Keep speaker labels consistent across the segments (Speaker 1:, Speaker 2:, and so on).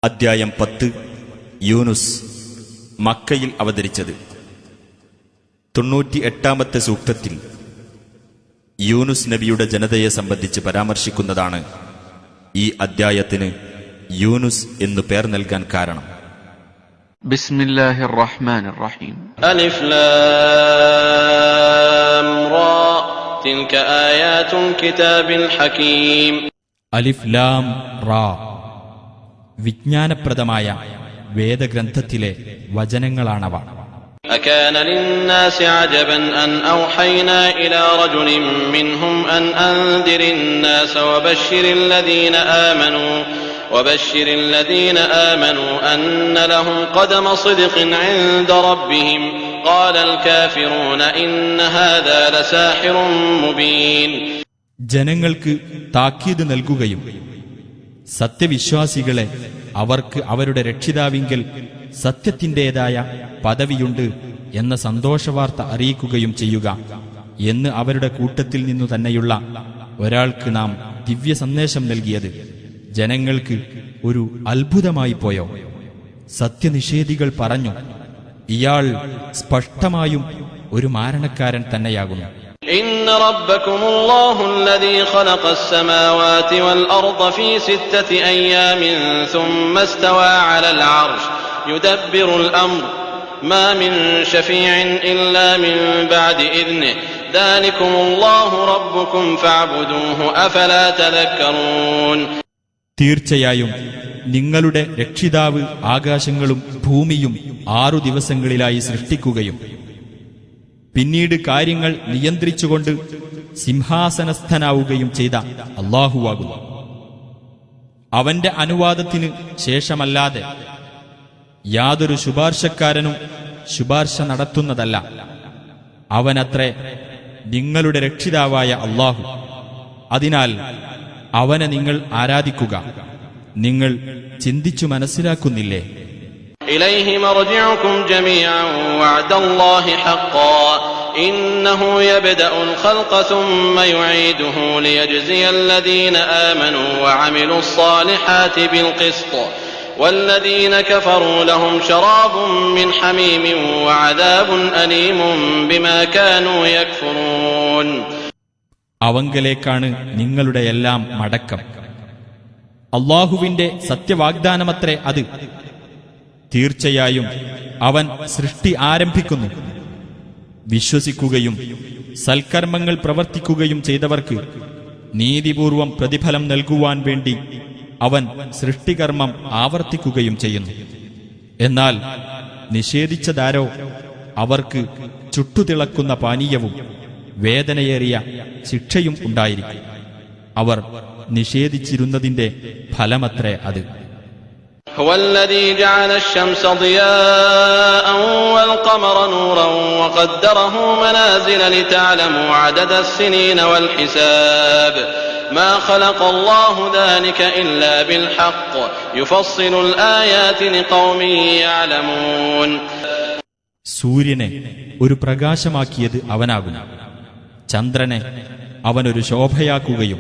Speaker 1: അദ്ധ്യായം 10 യൂനുസ് മക്കയിൽ അവതരിച്ചത്. 98-ാമത്തെ സൂക്തത്തിൽ യൂനുസ് നബിയുടെ ജനതയെ സംബന്ധിച്ച് പരാമർശിക്കുന്നതാണ് ഈ അദ്ധ്യായത്തിന് യൂനുസ് എന്നു പേർ നൽകാൻ കാരണം.
Speaker 2: ബിസ്മില്ലാഹിർ റഹ്മാനിർ റഹീം.
Speaker 3: അലിഫ് ലാം റാ തിൽക ആയാതുൽ കിതാബിൽ ഹകീം.
Speaker 4: അലിഫ് ലാം റാ വിജ്ഞാനപ്രദമായ വേദഗ്രന്ഥത്തിലെ വചനങ്ങളാണവ.
Speaker 3: أكان للناس عجبا أن أوحينا إلى رجل منهم أن أنذر الناس وبشر الذين آمنوا أن لهم قدم صدق عند ربهم قال الكافرون إن هذا لساحر مبين.
Speaker 4: ജനങ്ങൾക്ക് താക്കീത് നൽകുകയും സത്യവിശ്വാസികളെ അവർക്ക് അവരുടെ രക്ഷിതാവിങ്കൽ സത്യത്തിൻ്റെതായ പദവിയുണ്ട് എന്ന സന്തോഷവാർത്ത അറിയിക്കുകയും ചെയ്യുക എന്ന് അവരുടെ കൂട്ടത്തിൽ നിന്നു തന്നെയുള്ള ഒരാൾക്ക് നാം ദിവ്യ സന്ദേശം നൽകിയത് ജനങ്ങൾക്ക് ഒരു അത്ഭുതമായി പോയോ? സത്യനിഷേധികൾ പറഞ്ഞു, ഇയാൾ സ്പഷ്ടമായും ഒരു മാരണക്കാരൻ തന്നെയാകുന്നു.
Speaker 3: إن ربكم الله الذي خلق السماوات والأرض في 6 أيام ثم استوى على العرش يدبر الأمر ما من شفيع إلا من بعد إذنه ذلكم الله ربكم فاعبدوه أفلا تذكرون.
Speaker 4: തീർച്ചയായും നിങ്ങളുടെ രക്ഷിതാവ് ആകാശങ്ങളും ഭൂമിയും 6 ദിവസങ്ങളിലായി സൃഷ്ടിക്കുകയും പിന്നീട് കാര്യങ്ങൾ നിയന്ത്രിച്ചുകൊണ്ട് സിംഹാസനസ്ഥനാവുകയും ചെയ്ത അല്ലാഹുവാകുന്നു. അവന്റെ അനുവാദത്തിന് ശേഷമല്ലാതെ യാതൊരു ശുപാർശക്കാരനും ശുപാർശ നടത്തുന്നതല്ല. അവനത്രേ നിങ്ങളുടെ രക്ഷിതാവായ അല്ലാഹു. അതിനാൽ അവനെ നിങ്ങൾ ആരാധിക്കുക. നിങ്ങൾ ചിന്തിച്ചു മനസ്സിലാക്കുന്നില്ലേ?
Speaker 3: إليه مرجعكم جميعا وعد الله حقا إنه يبدأ الخلق ثم يعيده ليجزي الذين آمنوا وعملوا الصالحات بالقسط والذين كفروا لهم شراب من حميم وعذاب أليم بما كانوا يكفرون.
Speaker 4: അവങ്കലേക്കാണ് നിങ്ങളുടെ എല്ലാം മടക്കം. അല്ലാഹുവിന്റെ സത്യവാഗ്ദാനമത്രേ അത്. തീർച്ചയായും അവൻ സൃഷ്ടി ആരംഭിക്കുന്നു. വിശ്വസിക്കുകയും സൽക്കർമ്മങ്ങൾ പ്രവർത്തിക്കുകയും ചെയ്തവർക്ക് നീതിപൂർവം പ്രതിഫലം നൽകുവാൻ വേണ്ടി അവൻ സൃഷ്ടികർമ്മം ആവർത്തിക്കുകയും ചെയ്യുന്നു. എന്നാൽ നിഷേധിച്ചതാരോ അവർക്ക് ചുട്ടുതിളക്കുന്ന പാനീയവും വേദനയേറിയ ശിക്ഷയും ഉണ്ടായിരിക്കും. അവർ നിഷേധിച്ചിരുന്നതിന്റെ ഫലമത്രേ അത്.
Speaker 3: هو الذي جعل الشمس ضياء والقمر نورا وقدره منازل لتعلموا عدد السنين والحساب ما خلق الله ذلك إلا بالحق يفصل الآيات لقوم يعلمون.
Speaker 4: സൂര്യനെ ഒരു പ്രകാശമാക്കിയത് അവനാകുന്നു. ചന്ദ്രനെ അവനൊരു ശോഭയാക്കുകയും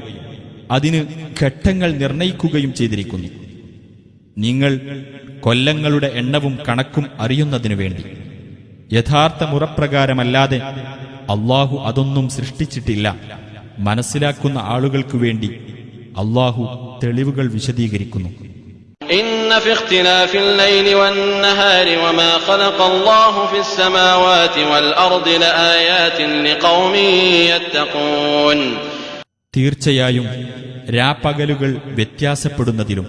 Speaker 4: അതിന് ഘട്ടങ്ങൾ നിർണയിക്കുകയും ചെയ്തിരിക്കുന്നു. നിങ്ങൾ കൊല്ലങ്ങളുടെ എണ്ണവും കണക്കും അറിയുന്നതിനു വേണ്ടി. യഥാർത്ഥ മുറപ്രകാരമല്ലാതെ അല്ലാഹു അതൊന്നും സൃഷ്ടിച്ചിട്ടില്ല. മനസ്സിലാക്കുന്ന ആളുകൾക്കു വേണ്ടി അല്ലാഹു തെളിവുകൾ വിശദീകരിക്കുന്നു.
Speaker 3: إن في اختلاف الليل والنهار وما خلق الله في السماوات والأرض لآيات لقوم يتقون.
Speaker 4: തീർച്ചയായും രാപ്പകലുകൾ വ്യത്യാസപ്പെടുന്നതിലും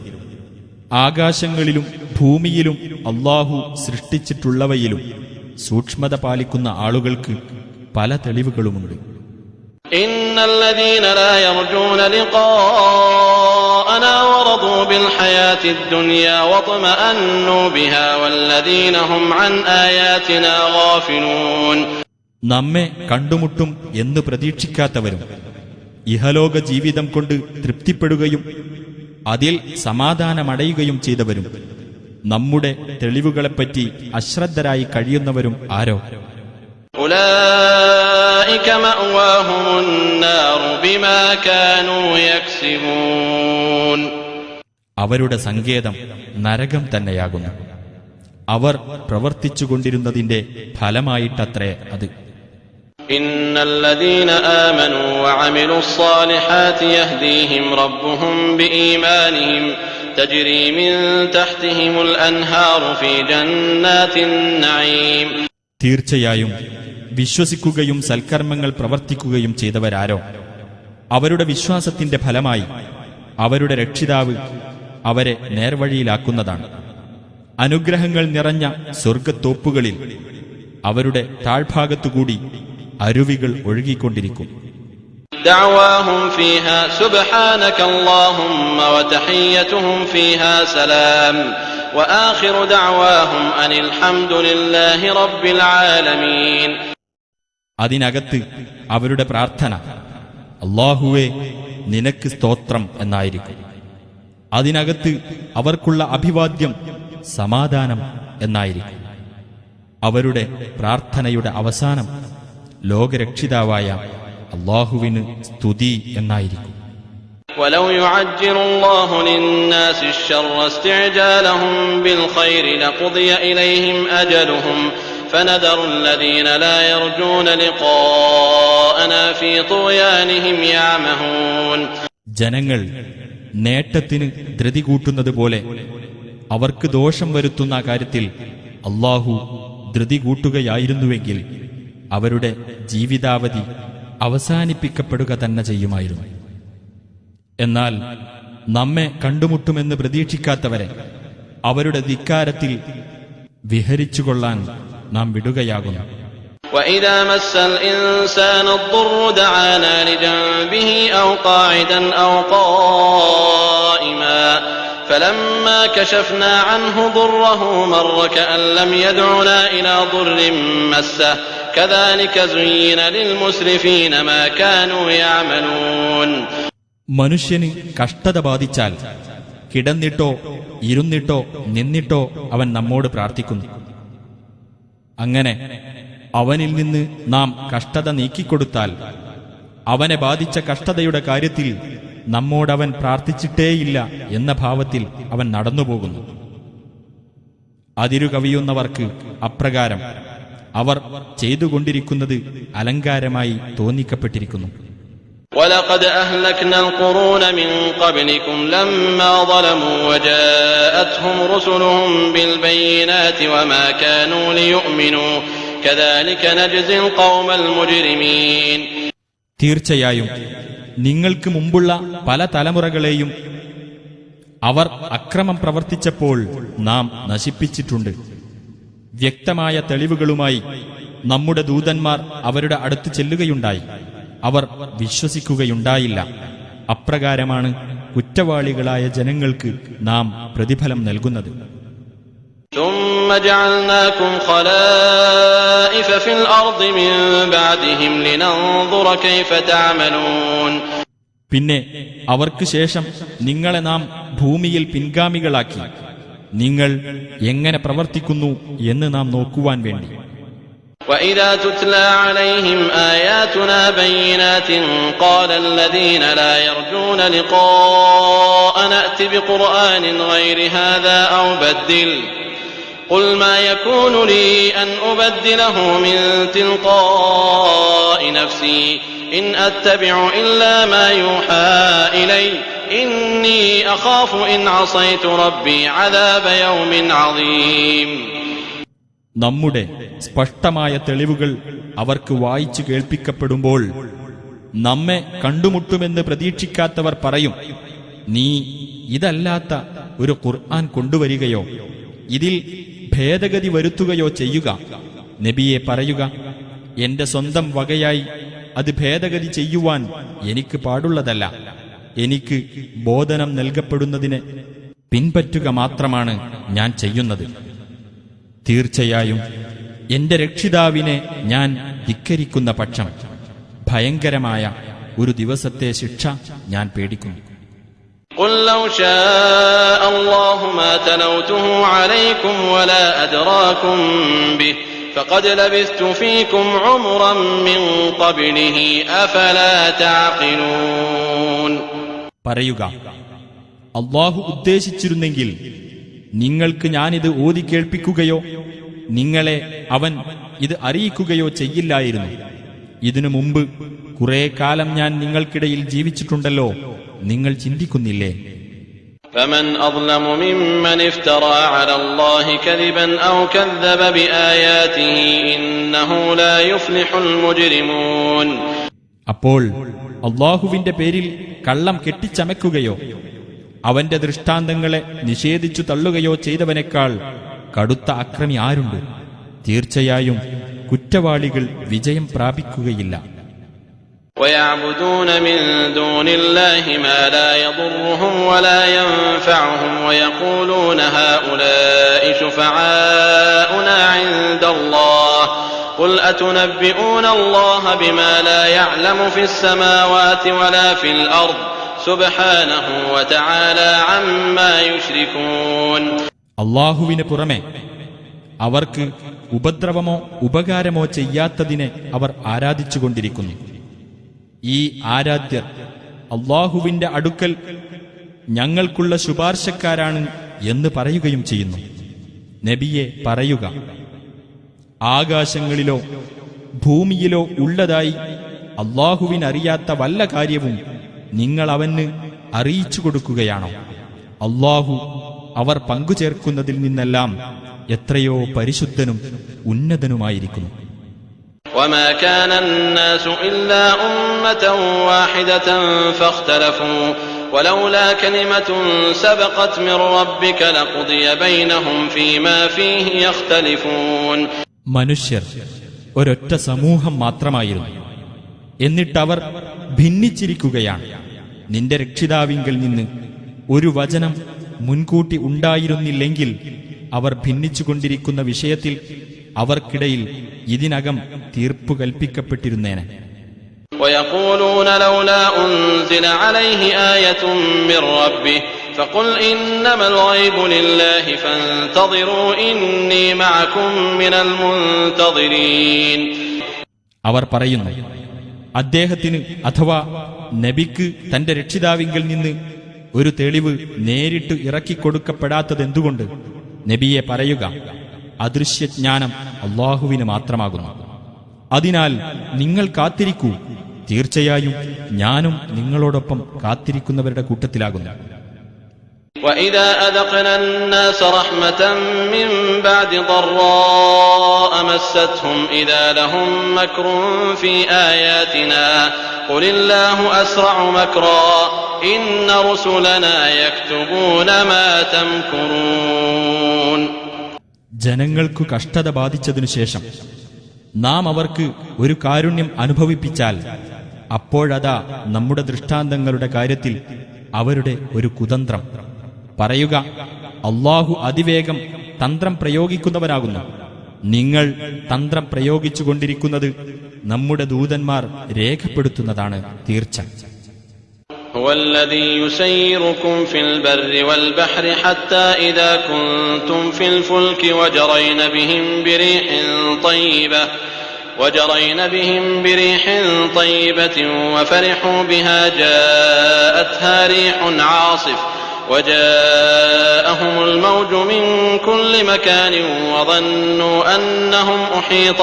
Speaker 4: ആകാശങ്ങളിലും ഭൂമിയിലും അല്ലാഹു സൃഷ്ടിച്ചിട്ടുള്ളവയിലും സൂക്ഷ്മത പാലിക്കുന്ന ആളുകൾക്ക് പല തെളിവുകളുമുണ്ട്.
Speaker 3: ഇന്നല്ലദീന ലാ യർജൂന ലിഖാഅനാ വറദൂ ബിൽ ഹയാത്തിദ് ദുനിയാ വത്മഅന്നു ബിഹാ വല്ലദീന ഹും അൻ ആയാതിനാ ഗാഫിലൂൻ.
Speaker 4: നമ്മെ കണ്ടുമുട്ടും എന്ന് പ്രതീക്ഷിക്കാത്തവരും ഇഹലോക ജീവിതം കൊണ്ട് തൃപ്തിപ്പെടുകയും അതിൽ സമാധാനമടയുകയും ചെയ്തവരും നമ്മുടെ തെളിവുകളെപ്പറ്റി അശ്രദ്ധരായി കഴിയുന്നവരും ആരോ?
Speaker 3: ഉലൈക മഅവാഹുമുൻ നാർ ബിമാ കാനൂ യക്സിബൂൻ.
Speaker 4: അവരുടെ സങ്കേതം നരകം തന്നെയാകുന്നു. അവർ പ്രവർത്തിച്ചുകൊണ്ടിരുന്നതിന്റെ ഫലമായിട്ടത്രേ അത്.
Speaker 3: ഇന്നല്ലദീന ആമനൂ വഅമിലുസ് സ്വാലിഹാതി യഹ്ദീഹിം റബ്ബുഹും ബിഈമാനിഹിം തജ്രീ മിൻ തഹ്തിഹിമുൽ അൻഹാറു ഫീ ജന്നാത്തിൻ നഈം.
Speaker 4: തീർച്ചയായും വിശ്വസിക്കുകയും സൽക്കർമ്മങ്ങൾ പ്രവർത്തിക്കുകയും ചെയ്തവരാരോ അവരുടെ വിശ്വാസത്തിന്റെ ഫലമായി അവരുടെ രക്ഷിതാവ് അവരെ നേർവഴിയിലാക്കുന്നതാണ്. അനുഗ്രഹങ്ങൾ നിറഞ്ഞ സ്വർഗത്തോപ്പുകളിൽ അവരുടെ താഴ്ഭാഗത്തുകൂടി അരുവികൾ ഒഴുകിക്കൊണ്ടിരിക്കും.
Speaker 3: ദഅവാഹും ഫീഹാ സുബ്ഹാനക അല്ലാഹുമ്മ വതഹിയ്യതുഹും ഫീഹാ സലാം വആഖിറു ദഅവാഹും അനിൽ ഹംദുലില്ലാഹി റബ്ബിൽ ആലമീൻ.
Speaker 4: അതിനകത്ത് അവരുടെ പ്രാർത്ഥന അല്ലാഹുവേ നിനക്ക് സ്തോത്രം എന്നായിരിക്കും. അതിനകത്ത് അവർക്കുള്ള അഭിവാദ്യം സമാധാനം എന്നായിരിക്കും. അവരുടെ പ്രാർത്ഥനയുടെ അവസാനം ലോകരക്ഷിതാവായ അല്ലാഹുവിന് സ്തുതി എന്നായിരിക്കും.
Speaker 3: ولو يعجل الله للناس الشر استعجالهم بالخير لقضي إليهم أجلهم فنذر الذين لا يرجون لقاءنا في طغيانهم يعمهون.
Speaker 4: ജനങ്ങൾ നേട്ടത്തിന് ധൃതി കൂട്ടുന്നത് പോലെ അവർക്ക് ദോഷം വരുത്തുന്ന കാര്യത്തിൽ അല്ലാഹു ധൃതി കൂട്ടുകയായിരുന്നുവെങ്കിൽ അവരുടെ ജീവിതാവധി അവസാനിപ്പിക്കപ്പെടുക തന്നെ ചെയ്യുമായിരുന്നു. എന്നാൽ നമ്മെ കണ്ടുമുട്ടുമെന്ന് പ്രതീക്ഷിക്കാത്തവരെ അവരുടെ ധിക്കാരത്തിൽ വിഹരിച്ചുകൊള്ളാൻ നാം വിടുകയാകുന്നു.
Speaker 3: وَإِذَا مَسَّ الْإِنسَانَ الضُّرُّ دَعَانَا لِجَنبِهِ أَوْ قَاعِدًا أَوْ قَائِمًا فَلَمَّا كَشَفْنَا عَنْهُ ضُرَّهُ مَرَّ كَأَن لَّمْ يَدْعُنَا إِلَى ضُرٍّ مَّسَّهُ كَذَلِكَ زُيِّنَ لِلْمُسْرِفِينَ مَا كَانُوا يَعْمَلُونَ. മനുഷ്യന് കഷ്ടത ബാധിച്ചാൽ കിടന്നിട്ടോ ഇരുന്നിട്ടോ നിന്നിട്ടോ അവൻ നമ്മോട് പ്രാർത്ഥിക്കുന്നു. അങ്ങനെ അവനിൽ നിന്ന് നാം കഷ്ടത നീക്കിക്കൊടുത്താൽ അവനെ ബാധിച്ച കഷ്ടതയുടെ കാര്യത്തിൽ നമ്മോടവൻ പ്രാർത്ഥിച്ചിട്ടേയില്ല എന്ന ഭാവത്തിൽ അവൻ നടന്നുപോകുന്നു. അതിരുകവിയുന്നവർക്ക് അപ്രകാരം അവർ ചെയ്തുകൊണ്ടിരിക്കുന്നത് അലങ്കാരമായി തോന്നിക്കപ്പെട്ടിരിക്കുന്നു. وَلَقَدْ أَهْلَكْنَا الْقُرُونَ مِنْ قَبْلِكُمْ لَمَّا ظَلَمُوا وَجَاءَتْهُمْ رُسُلُهُم بِالْبَيِّنَاتِ وَمَا كَانُوا لِيُؤْمِنُوا كَذَلِكَ نَجْزِي الْقَوْمَ الْمُجْرِمِينَ.
Speaker 4: തീർച്ചയായും നിങ്ങൾക്ക് മുമ്പുള്ള പല തലമുറകളെയും അവർ അക്രമം പ്രവർത്തിച്ചപ്പോൾ നാം നശിപ്പിച്ചിട്ടുണ്ട്. വ്യക്തമായ തെളിവുകളുമായി നമ്മുടെ ദൂതന്മാർ അവരുടെ അടുത്ത് ചെല്ലുകയുണ്ടായി. അവർ വിശ്വസിക്കുകയുണ്ടായില്ല. അപ്രകാരമാണ് കുറ്റവാളികളായ ജനങ്ങൾക്ക് നാം പ്രതിഫലം നൽകുന്നത്.
Speaker 3: ثُمَّ جَعَلْنَاكُمْ خَلَائِفَ فِي الْأَرْضِ مِنْ بَعْدِهِمْ لِنَنظُرَ كَيْفَ تَعْمَلُونَ.
Speaker 4: പിന്നെ അവർക്ക് ശേഷം നിങ്ങളെ നാം ഭൂമിയിൽ പിൻഗാമികളാക്കി നിങ്ങൾ എങ്ങനെ പ്രവർത്തിക്കുന്നു എന്ന് നാം നോക്കുവാൻ വേണ്ടി.
Speaker 3: وَإِذَا تُتْلَى عَلَيْهِمْ آيَاتُنَا بَيِّنَاتٍ قَالَ الَّذِينَ لَا يَرْجُونَ لِقَاءَنَا ائْتِ بِقُرْآنٍ غَيْرِ هَذَا أَوْ بَدِّلْهُ قُلْ مَا يَكُونُ لِي أَنْ أُبَدِّلَهُ مِنْ تِلْقَاءِ نَفْسِي إِنْ أَتَّبِعُ إِلَّا مَا يُوحَى إِلَيَّ إِنِّي أَخَافُ إِنْ عَصَيْتُ رَبِّي عَذَابَ يَوْمٍ عَظِيمٍ.
Speaker 4: നമ്മുടെ സ്പഷ്ടമായ തെളിവുകൾ അവർക്ക് വായിച്ചു കേൾപ്പിക്കപ്പെടുമ്പോൾ നമ്മെ കണ്ടുമുട്ടുമെന്ന് പ്രതീക്ഷിക്കാത്തവർ പറയും, നീ ഇതല്ലാത്ത ഒരു ഖുർആൻ കൊണ്ടുവരികയോ ഇതിൽ ഭേദഗതി വരുത്തുകയോ ചെയ്യുക. നബിയെ പറയുക, എന്റെ സ്വന്തം വകയായി അത് ഭേദഗതി ചെയ്യുവാൻ എനിക്ക് പാടുള്ളതല്ല. എനിക്ക് ബോധനം നൽകപ്പെടുന്നതിനെ പിൻപറ്റുക മാത്രമാണ് ഞാൻ ചെയ്യുന്നത്. തീർച്ചയായും എന്റെ രക്ഷിതാവിനെ ഞാൻ ധിക്കരിക്കുന്ന പക്ഷം ഭയങ്കരമായ ഒരു ദിവസത്തെ ശിക്ഷ ഞാൻ പേടിക്കുന്നു.
Speaker 3: قُلْ لَوْ شَاءَ اللَّهُ مَا تَلَوْتُهُ عَلَيْكُمْ وَلَا أَدْرَاكُمْ بِهِ فَقَدْ لَبِثْتُ فِيكُمْ عُمُرًا مِّن قَبْلِهِ أَفَلَا تَعْقِلُونَ.
Speaker 4: പറയുക, അള്ളാഹു ഉദ്ദേശിച്ചിരുന്നെങ്കിൽ നിങ്ങൾക്ക് ഞാനിത് ഓതി കേൾപ്പിക്കുകയോ നിങ്ങളെ അവൻ ഇത് അറിയിക്കുകയോ ചെയ്യില്ലായിരുന്നു. ഇതിനു മുമ്പ് കുറെ കാലം ഞാൻ നിങ്ങൾക്കിടയിൽ ജീവിച്ചിട്ടുണ്ടല്ലോ, നിങ്ങൾ ചിന്തിക്കുന്നില്ലേ?
Speaker 3: فمن أظلم ممن افترى على الله كذبا أو كذب بآياته إنه لا يفلح المجرمون.
Speaker 4: അപ്പോൾ അള്ളാഹുവിന്റെ പേരിൽ കള്ളം കെട്ടിച്ചമയ്ക്കുകയോ അവന്റെ ദൃഷ്ടാന്തങ്ങളെ നിഷേധിച്ചു തള്ളുകയോ ചെയ്തവനേക്കാൾ കടുത്ത അക്രമി ആരുണ്ട്? തീർച്ചയായും കുറ്റവാളികൾ വിജയം പ്രാപിക്കുകയില്ല.
Speaker 3: ويعبدون من دون الله ما لا يضرهم ولا ينفعهم ويقولون هؤلاء شفعاؤنا عند الله قل أتنبئون الله بما لا يعلم في السماوات ولا في الأرض سبحانه وتعالى عما يشركون.
Speaker 4: അള്ളാഹുവിന് പുറമെ അവർക്ക് ഉപദ്രവമോ ഉപകാരമോ ചെയ്യാത്തതിനെ അവർ ആരാധിച്ചുകൊണ്ടിരിക്കുന്നു. ഈ ആരാധ്യർ അള്ളാഹുവിന്റെ അടുക്കൽ ഞങ്ങൾക്കുള്ള ശുപാർശക്കാരാണ് എന്ന് പറയുകയും ചെയ്യുന്നു. നബിയെ പറയുക, ആകാശങ്ങളിലോ ഭൂമിയിലോ ഉള്ളതായി അള്ളാഹുവിനറിയാത്ത വല്ല കാര്യവും നിങ്ങൾ അവന് അറിയിച്ചു കൊടുക്കുകയാണോ? അള്ളാഹു അവർ പങ്കുചേർക്കുന്നതിൽ നിന്നെല്ലാം എത്രയോ പരിശുദ്ധനും ഉന്നതനുമായിരിക്കുന്നു.
Speaker 3: وما كان الناس إلا أمة واحدة فاختلفوا ولولا كلمة سبقت من ربك لقضي بينهم فيما فيه يختلفون.
Speaker 4: മനുഷ്യർ ഒരൊറ്റ സമൂഹം മാത്രമായിരുന്നു, എന്നിട്ടവർ ഭിന്നിച്ചിരിക്കുകയാണ്. നിന്റെ രക്ഷിതാവിങ്കൽ നിന്ന് ഒരു വചനം മുൻകൂട്ടി ഉണ്ടായിരുന്നില്ലെങ്കിൽ അവർ ഭിന്നിച്ചുകൊണ്ടിരിക്കുന്ന വിഷയത്തിൽ അവർക്കിടയിൽ ഇതിനകം തീർപ്പു കൽപ്പിക്കപ്പെട്ടിരുന്നേനെ.
Speaker 3: ويقولون لولا أنزل عليه آية من ربه فقل إنما الغيب لله فانتظروا إني معكم من المنتظرين.
Speaker 4: അവർ പറയുന്നു, അദ്ദേഹത്തിന് അഥവാ നബിക്ക് തന്റെ രക്ഷിതാവിങ്കൽ നിന്ന് ഒരു തെളിവ് നേരിട്ട് ഇറക്കിക്കൊടുക്കപ്പെടാത്തതെന്തുകൊണ്ട്? നബിയെ പറയുക, അദൃശ്യജ്ഞാനം അള്ളാഹുവിന് മാത്രമാകുന്നു. അതിനാൽ നിങ്ങൾ കാത്തിരിക്കൂ, തീർച്ചയായും ഞാനും നിങ്ങളോടൊപ്പം കാത്തിരിക്കുന്നവരുടെ കൂട്ടത്തിലാകുന്നു.
Speaker 3: وَإِذَا أَذَقْنَا النَّاسَ رَحْمَةً مِّن بَعْدِ ضَرَّاءٍ مَّسَّتْهُمْ إِذَا لَهُم مَّكْرٌ فِي آيَاتِنَا قُلِ اللَّهُ أَسْرَعُ مَكْرًا إِنَّ رُسُلَنَا يَكْتُبُونَ مَا تَمْكُرُونَ.
Speaker 4: ജനങ്ങൾക്കു കഷ്ടത ബാധിച്ചതിനു ശേഷം നാം അവർക്ക് ഒരു കാരുണ്യം അനുഭവിപ്പിച്ചാൽ അപ്പോഴതാ നമ്മുടെ ദൃഷ്ടാന്തങ്ങളുടെ കാര്യത്തിൽ അവരുടെ ഒരു കുതന്ത്രം. പറയുക, അള്ളാഹു അതിവേഗം തന്ത്രം പ്രയോഗിക്കുന്നവനാകുന്നു. നിങ്ങൾ തന്ത്രം പ്രയോഗിച്ചുകൊണ്ടിരിക്കുന്നത് നമ്മുടെ ദൂതന്മാർ രേഖപ്പെടുത്തുന്നതാണ് തീർച്ച.
Speaker 3: هو الذي يسيركم في البر والبحر حتى إذا كنتم في الفلك وجرين بهم بريح طيبة وفرحوا بها جاءتها ريح عاصف وجاءهم الموج من كل مكان وظنوا أنهم أحيط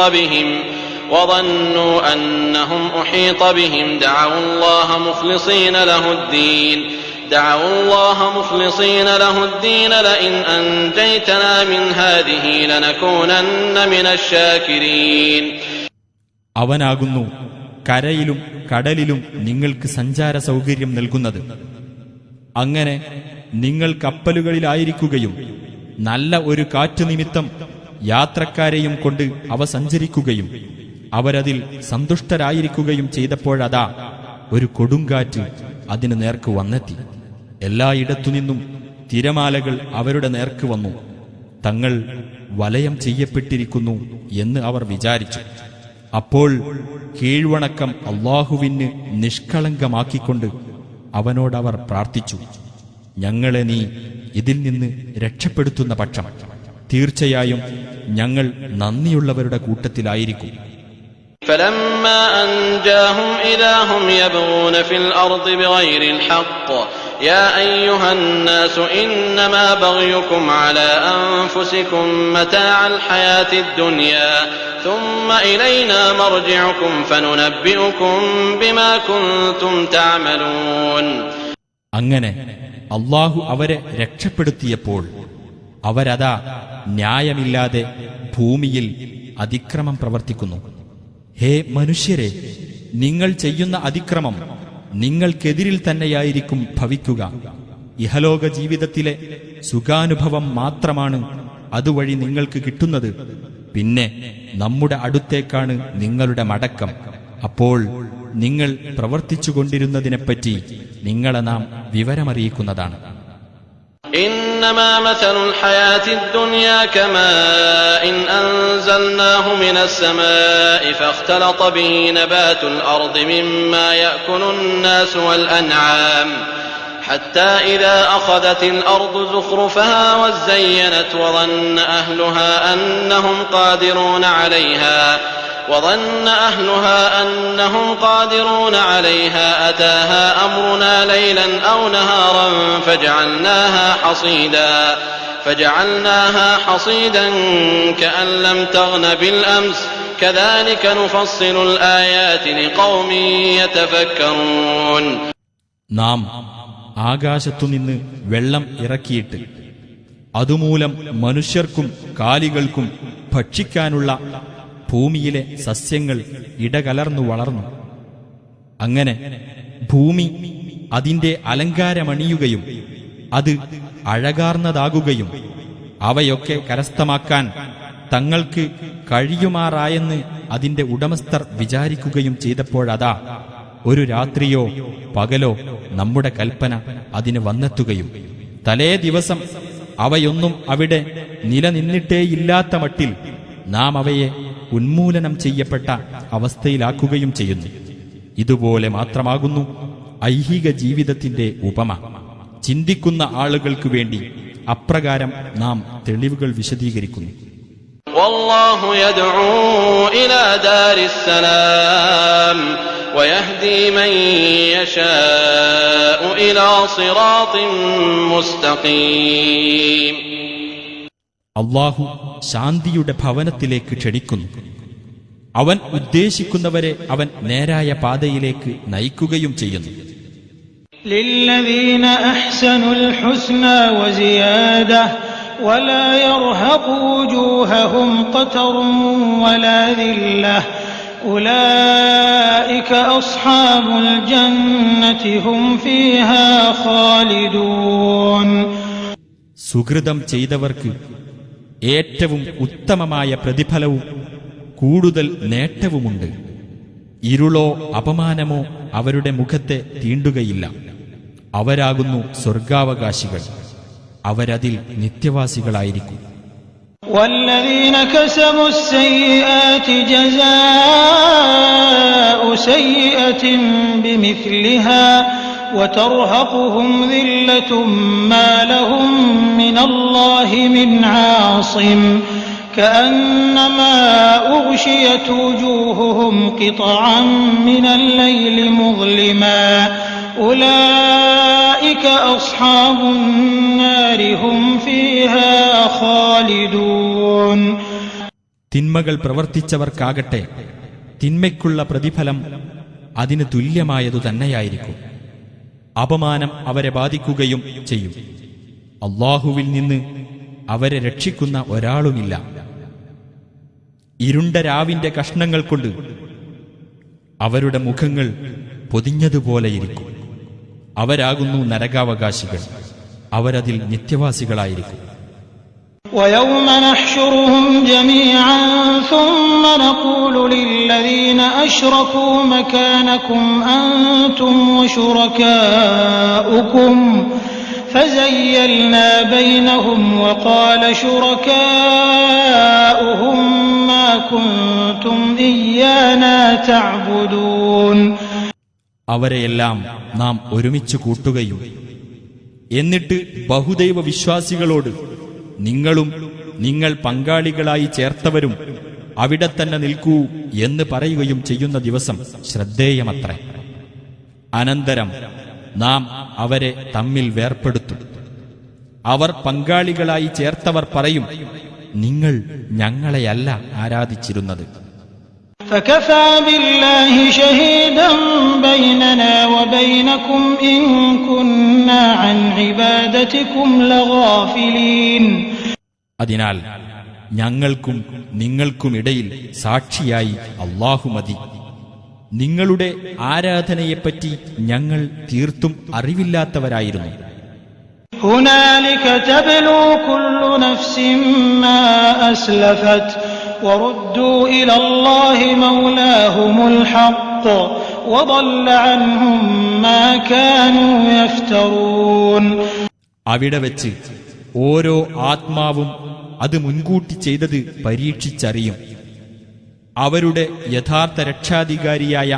Speaker 3: بهم دعوا الله مخلصين له الدين لئن أنجيتنا من هذه لنكونن من الشاكرين.
Speaker 4: അവനാകുന്നു കരയിലും കടലിലും നിങ്ങൾക്ക് സഞ്ചാര സൗകര്യം നൽകുന്നത്. അങ്ങനെ നിങ്ങൾ കപ്പലുകളിലായിരിക്കുകയും നല്ല ഒരു കാറ്റ് നിമിത്തം യാത്രക്കാരെയും കൊണ്ട് അവ സഞ്ചരിക്കുകയും അവരതിൽ സന്തുഷ്ടരായിരിക്കുകയും ചെയ്തപ്പോഴതാ ഒരു കൊടുങ്കാറ്റ് അതിന് നേർക്ക് വന്നെത്തി. എല്ലായിടത്തുനിന്നും തിരമാലകൾ അവരുടെ നേർക്ക് വന്നു. തങ്ങൾ വലയം ചെയ്യപ്പെട്ടിരിക്കുന്നു എന്ന് അവർ വിചാരിച്ചു. അപ്പോൾ കീഴ്വണക്കം അള്ളാഹുവിന് നിഷ്കളങ്കമാക്കിക്കൊണ്ട് അവനോടവർ പ്രാർത്ഥിച്ചു, ഞങ്ങളെ നീ ഇതിൽ നിന്ന് രക്ഷപ്പെടുത്തുന്ന പക്ഷം തീർച്ചയായും ഞങ്ങൾ നന്ദിയുള്ളവരുടെ കൂട്ടത്തിലായിരിക്കും.
Speaker 3: فلما أنجاهم إذا هم يبغون في الأرض بغير الحق يا أيها الناس إنما بغيكم على أنفسكم متاع الحياة الدنيا ثم إلينا مرجعكم فننبئكم بما كنتم تعملون.
Speaker 4: അങ്ങനെ അല്ലാഹു അവരെ രക്ഷപ്പെടുത്തിയപ്പോൾ അവരതാ ന്യായമില്ലാതെ ഭൂമിയിൽ അതിക്രമം പ്രവർത്തിക്കുന്നു. ഹേ മനുഷ്യരെ, നിങ്ങൾ ചെയ്യുന്ന അതിക്രമം നിങ്ങൾക്കെതിരിൽ തന്നെയായിരിക്കും ഭവിക്കുക. ഇഹലോക ജീവിതത്തിലെ സുഖാനുഭവം മാത്രമാണ് അതുവഴി നിങ്ങൾക്ക് കിട്ടുന്നത്. പിന്നെ നമ്മുടെ അടുത്തേക്കാണ് നിങ്ങളുടെ മടക്കം. അപ്പോൾ നിങ്ങൾ പ്രവർത്തിച്ചുകൊണ്ടിരുന്നതിനെപ്പറ്റി നിങ്ങളെ നാം വിവരമറിയിക്കുന്നതാണ്.
Speaker 3: إنما مثل الحياة الدنيا كماء أنزلناه من السماء فاختلط به نبات الأرض مما يأكل الناس والأنعام حتى إذا أخذت الأرض زخرفها وزينت وظن أهلها أنهم قادرون عليها أتاها أمرنا ليلا أو نهارا فجعلناها حصيدا كأن لم تغن بالأمس كذلك نفصل الآيات لقوم يتفكرون.
Speaker 4: നാം ആകാശത്തുനിന്ന് വെള്ളം ഇറക്കിയിട്ട് അതുമൂലം മനുഷ്യർക്കും കാലികൾക്കും ഭക്ഷിക്കാനുള്ള ഭൂമിയിലെ സസ്യങ്ങൾ ഇടകലർന്നു വളർന്നു. അങ്ങനെ ഭൂമി അതിന്റെ അലങ്കാരമണിയുകയും അത് അഴകാർന്നതാകുകയും അവയൊക്കെ കരസ്ഥമാക്കാൻ തങ്ങൾക്ക് കഴിയുമാറായെന്ന് അതിന്റെ ഉടമസ്ഥർ വിചാരിക്കുകയും ചെയ്തപ്പോഴതാ ഒരു രാത്രിയോ പകലോ നമ്മുടെ കൽപ്പന അതിന് വന്നെത്തുകയും തലേ ദിവസം അവയൊന്നും അവിടെ നിലനിന്നിട്ടേയില്ലാത്ത മട്ടിൽ നാം അവയെ ഉന്മൂലനം ചെയ്യപ്പെട്ട അവസ്ഥയിലാക്കുകയും ചെയ്യുന്നു. ഇതുപോലെ മാത്രമാകുന്നു ഐഹിക ജീവിതത്തിന്റെ ഉപമ. ചിന്തിക്കുന്ന ആളുകൾക്ക് വേണ്ടി അപ്രകാരം നാം തെളിവുകൾ വിശദീകരിക്കുന്നു.
Speaker 3: വല്ലാഹു യദ്ഉ ഇലാ ദാരിസ്സലാം വയഹ്ദി മൻ യശാഉ ഇലാ സിറാത്തിൻ മുസ്തഖീം.
Speaker 4: അല്ലാഹു ശാന്തിയുടെ ഭവനത്തിലേക്ക് ക്ഷണിക്കുന്നു. അവൻ ഉദ്ദേശിക്കുന്നവരെ അവൻ നേരായ പാതയിലേക്ക് നയിക്കുകയും ചെയ്യുന്നു.
Speaker 5: للذين أحسنوا الحسنى وزيادة ولا يرهق وجوههم قتر ولا ذلة أولئك أصحاب الجنة هم فيها خالدون.
Speaker 4: സുകൃതം ചെയ്തവർക്ക് ഏറ്റവും ഉത്തമമായ പ്രതിഫലവും കൂടുതൽ നേട്ടവുമുണ്ട്. ഇരുളോ അപമാനമോ അവരുടെ മുഖത്തെ തീണ്ടുകയില്ല. അവരാകുന്നു സ്വർഗാവകാശികൾ. അവരതിൽ നിത്യവാസികളായിരിക്കും.
Speaker 5: والذين كسبوا السيئات جزاء سيئة بمثلها وترهقهم ذلة ما لهم من الله من عاصم كأنما أغشيت وجوههم قطعا من الليل مظلما أولئك أصحاب النار هم فيها خالدون.
Speaker 4: തിന്മകൾ പ്രവർത്തിച്ചവർക്കാകട്ടെ തിന്മയ്ക്കുള്ള പ്രതിഫലം അതിന് തുല്യമായതു തന്നെയായിരിക്കും. അപമാനം അവരെ ബാധിക്കുകയും ചെയ്യും. അല്ലാഹുവിൽ നിന്ന് അവരെ രക്ഷിക്കുന്ന ഒരാളുമില്ല. ഇരുണ്ട രാവിന്റെ കഷ്ണങ്ങൾ കൊണ്ട് അവരുടെ മുഖങ്ങൾ പൊതിഞ്ഞതുപോലെയിരിക്കും. അവരാകുന്നു നരകാവകാശികൾ. അവരതിൽ നിത്യവാസികളായിരിക്കും.
Speaker 5: ويوم نحشرهم جميعا ثم نقول للذين أشركوا مكانكم أنتم وشركاؤكم فزيلنا بينهم وقال شركاؤهم ما كنتم إيانا تعبدون.
Speaker 4: അവരെയെല്ലാം നാം ഒരുമിച്ച് കൂട്ടുകയും എന്നിട്ട് ബഹുദൈവ വിശ്വാസികളോട് നിങ്ങളും നിങ്ങൾ പങ്കാളികളായി ചേർത്തവരും അവിടെ തന്നെ നിൽക്കൂ എന്ന് പറയുകയും ചെയ്യുന്ന ദിവസം ശ്രദ്ധേയമത്രേ. അനന്തരം നാം അവരെ തമ്മിൽ വേർപ്പെടുത്തും. അവർ പങ്കാളികളായി ചേർത്തവർ പറയും, നിങ്ങൾ ഞങ്ങളെയല്ല ആരാധിച്ചിരുന്നത്.
Speaker 5: فكفى بالله شهيدا بيننا وبينكم إن كنا عن عبادتكم لغافلين.
Speaker 4: അതിനാൽ ഞങ്ങൾക്കും നിങ്ങൾക്കുമിടയിൽ സാക്ഷിയായി അല്ലാഹു മതി. നിങ്ങളുടെ ആരാധനയെപ്പറ്റി ഞങ്ങൾ തീർത്തും അറിവില്ലാത്തവരായിരുന്നു.
Speaker 5: هنالك تبلو كل نفس ما أسلفت وردوا إلى الله مولاهم الحق وضل عنهم ما كانوا يفترون.
Speaker 4: അവിടെ വെച്ച് ഓരോ ആത്മാവും അത് മുൻകൂട്ടി ചെയ്തത് പരീക്ഷിച്ചറിയും. അവരുടെ യഥാർത്ഥ രക്ഷാധികാരിയായ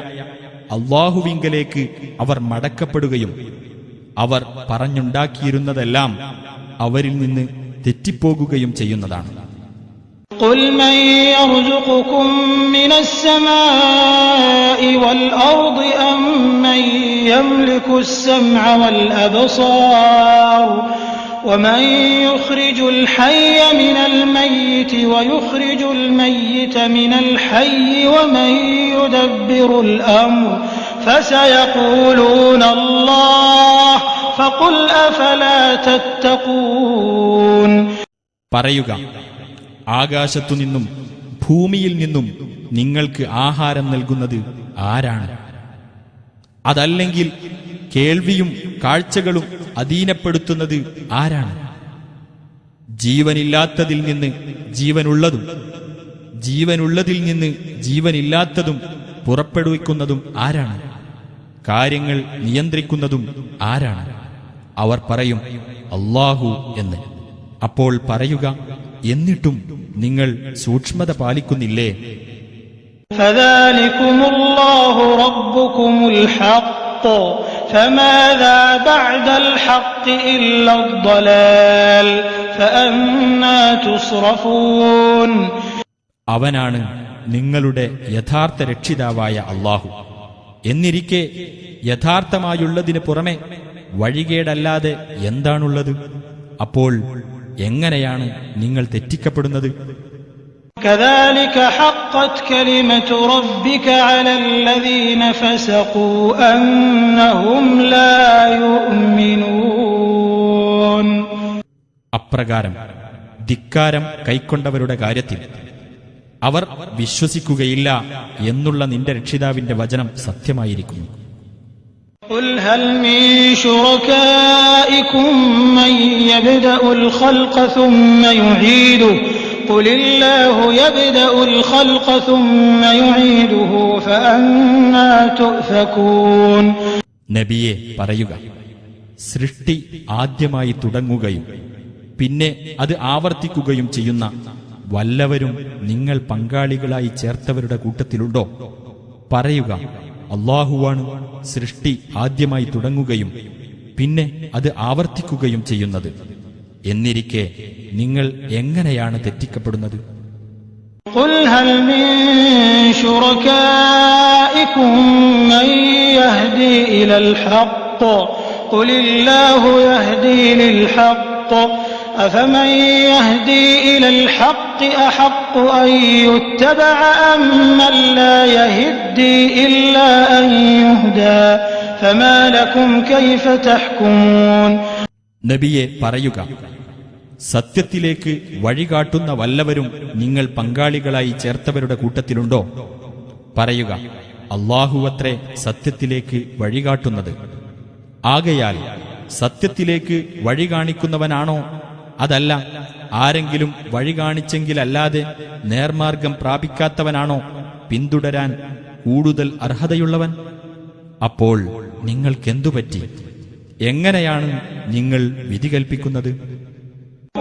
Speaker 4: അല്ലാഹുവിങ്കലേക്ക് അവർ മടക്കപ്പെടുകയും അവർ പറഞ്ഞുണ്ടാക്കിയിരുന്നതെല്ലാം അവരിൽ നിന്ന് തെറ്റിപ്പോകുകയും ചെയ്യുന്നതാണ്.
Speaker 5: قل من يرزقكم من السماء والأرض أم من يملك السمع والأبصار ومن يخرج الحي من الميت ويخرج الميت من الحي ومن يدبر الأمر فسيقولون الله فقل أفلا تتقون.
Speaker 4: പറയുക, ആകാശത്തുനിന്നും ഭൂമിയിൽ നിന്നും നിങ്ങൾക്ക് ആഹാരം നൽകുന്നത് ആരാണ്? അതല്ലെങ്കിൽ കേൾവിയും കാഴ്ചകളും അധീനപ്പെടുത്തുന്നത് ആരാണ്? ജീവനില്ലാത്തതിൽ നിന്ന് ജീവനുള്ളതും ജീവനുള്ളതിൽ നിന്ന് ജീവനില്ലാത്തതും പുറപ്പെടുവിക്കുന്നതും ആരാണ്? കാര്യങ്ങൾ നിയന്ത്രിക്കുന്നതും ആരാണ്? അവർ പറയും, അല്ലാഹു എന്ന്. അപ്പോൾ പറയുക, എന്നിട്ടും നിങ്ങൾ സൂക്ഷ്മത പാലിക്കുന്നില്ലേ?
Speaker 5: فذلكم الله ربكم الحق فماذا بعد الحق إلا الضلال فأنى تصرفون.
Speaker 4: അവനാണ് നിങ്ങളുടെ യഥാർത്ഥ രക്ഷിതാവായ അല്ലാഹു. എന്നിരിക്കെ യഥാർത്ഥമായുള്ളതിന് പുറമെ വഴികേടല്ലാതെ എന്താണുള്ളത്? അപ്പോൾ എങ്ങനെയാണ് നിങ്ങൾ തെറ്റിക്കപ്പെടുന്നത്?
Speaker 5: كذلك حقت كلمة ربك على الذين فسقوا أنهم لا يؤمنون.
Speaker 4: അപ്രകാരം ധിക്കാരം കൈക്കൊണ്ടവരുടെ കാര്യത്തിൽ അവർ വിശ്വസിക്കുകയില്ല എന്നുള്ള നിന്റെ രക്ഷിതാവിന്റെ വചനം സത്യമായിരിക്കുന്നു.
Speaker 5: قل هل من شركائكم من يبدأ الخلق ثم يعيده قل الله يبدأ الخلق ثم يعيده فأنى تؤفكون.
Speaker 4: നബിയെ പറയുക, സൃഷ്ടി ആദ്യമായി തുടങ്ങുകയും പിന്നെ അത് ആവർത്തിക്കുകയും ചെയ്യുന്ന വല്ലവരും നിങ്ങൾ പങ്കാളികളായി ചേർത്തവരുടെ കൂട്ടത്തിലുണ്ടോ? പറയുക, അല്ലാഹുവാണ് സൃഷ്ടി ആദ്യമായി തുടങ്ങുകയും പിന്നെ അത് ആവർത്തിക്കുകയും ചെയ്യുന്നത്. എന്നിരിക്കെ നിങ്ങൾ എങ്ങനെയാണ് തെറ്റിക്കപ്പെടുന്നത്?
Speaker 5: قل هل من شركائكم من يهدي إلى الحق قل الله يهدي للحق أفمن يهدي إلى الحق أحق أن يتبع أم من لا يهدي إلا أن يهدى فما لكم كيف تحكمون.
Speaker 4: നബിയെ പറയുക, സത്യത്തിലേക്ക് വഴികാട്ടുന്ന വല്ലവരും നിങ്ങൾ പങ്കാളികളായി ചേർത്തവരുടെ കൂട്ടത്തിലുണ്ടോ? പറയുക, അല്ലാഹുവത്രേ സത്യത്തിലേക്ക് വഴികാട്ടുന്നത്. ആകയാൽ സത്യത്തിലേക്ക് വഴി കാണിക്കുന്നവനാണോ? അതല്ല ആരെങ്കിലും വഴി കാണിച്ചെങ്കിലല്ലാതെ നേർമാർഗം പ്രാപിക്കാത്തവനാണോ പിന്തുടരാൻ കൂടുതൽ അർഹതയുള്ളവൻ? അപ്പോൾ നിങ്ങൾക്കെന്തുപറ്റി? എങ്ങനെയാണ് നിങ്ങൾ വിധി കൽപ്പിക്കുന്നത്?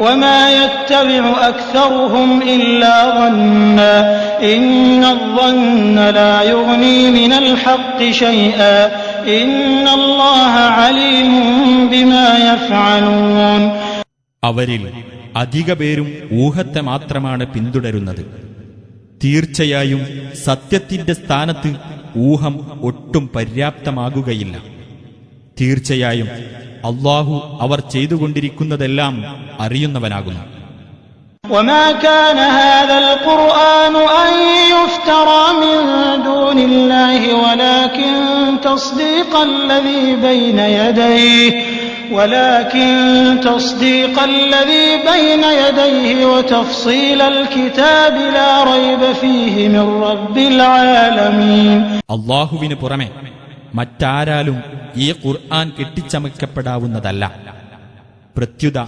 Speaker 5: وما يتبع أكثرهم إلا ظنا إن الظن لا يغني من الحق شيئا إن الله عليم بما يفعلون.
Speaker 4: അവരിൽ അധിക പേരും ഊഹത്തെ മാത്രമാണ് പിന്തുടരുന്നത്. തീർച്ചയായും സത്യത്തിന്റെ സ്ഥാനത്ത് ഊഹം ഒട്ടും പര്യാപ്തമാകുകയില്ല. തീർച്ചയായും അല്ലാഹു അവർ ചെയ്തുകൊണ്ടിരിക്കുന്നതെല്ലാം അറിയുന്നവനാകുന്നു.
Speaker 5: وما كان هذا القرآن أن يفترى من دون الله ولكن تصديق الذي بين يديه وتفصيل الكتاب لا ريب فيه من رب العالمين.
Speaker 4: അല്ലാഹുവിന് പുറമെ മറ്റാരാലും ഈ ഖുർആൻ കെട്ടിച്ചമയ്ക്കപ്പെടാവുന്നതല്ല. പ്രത്യുത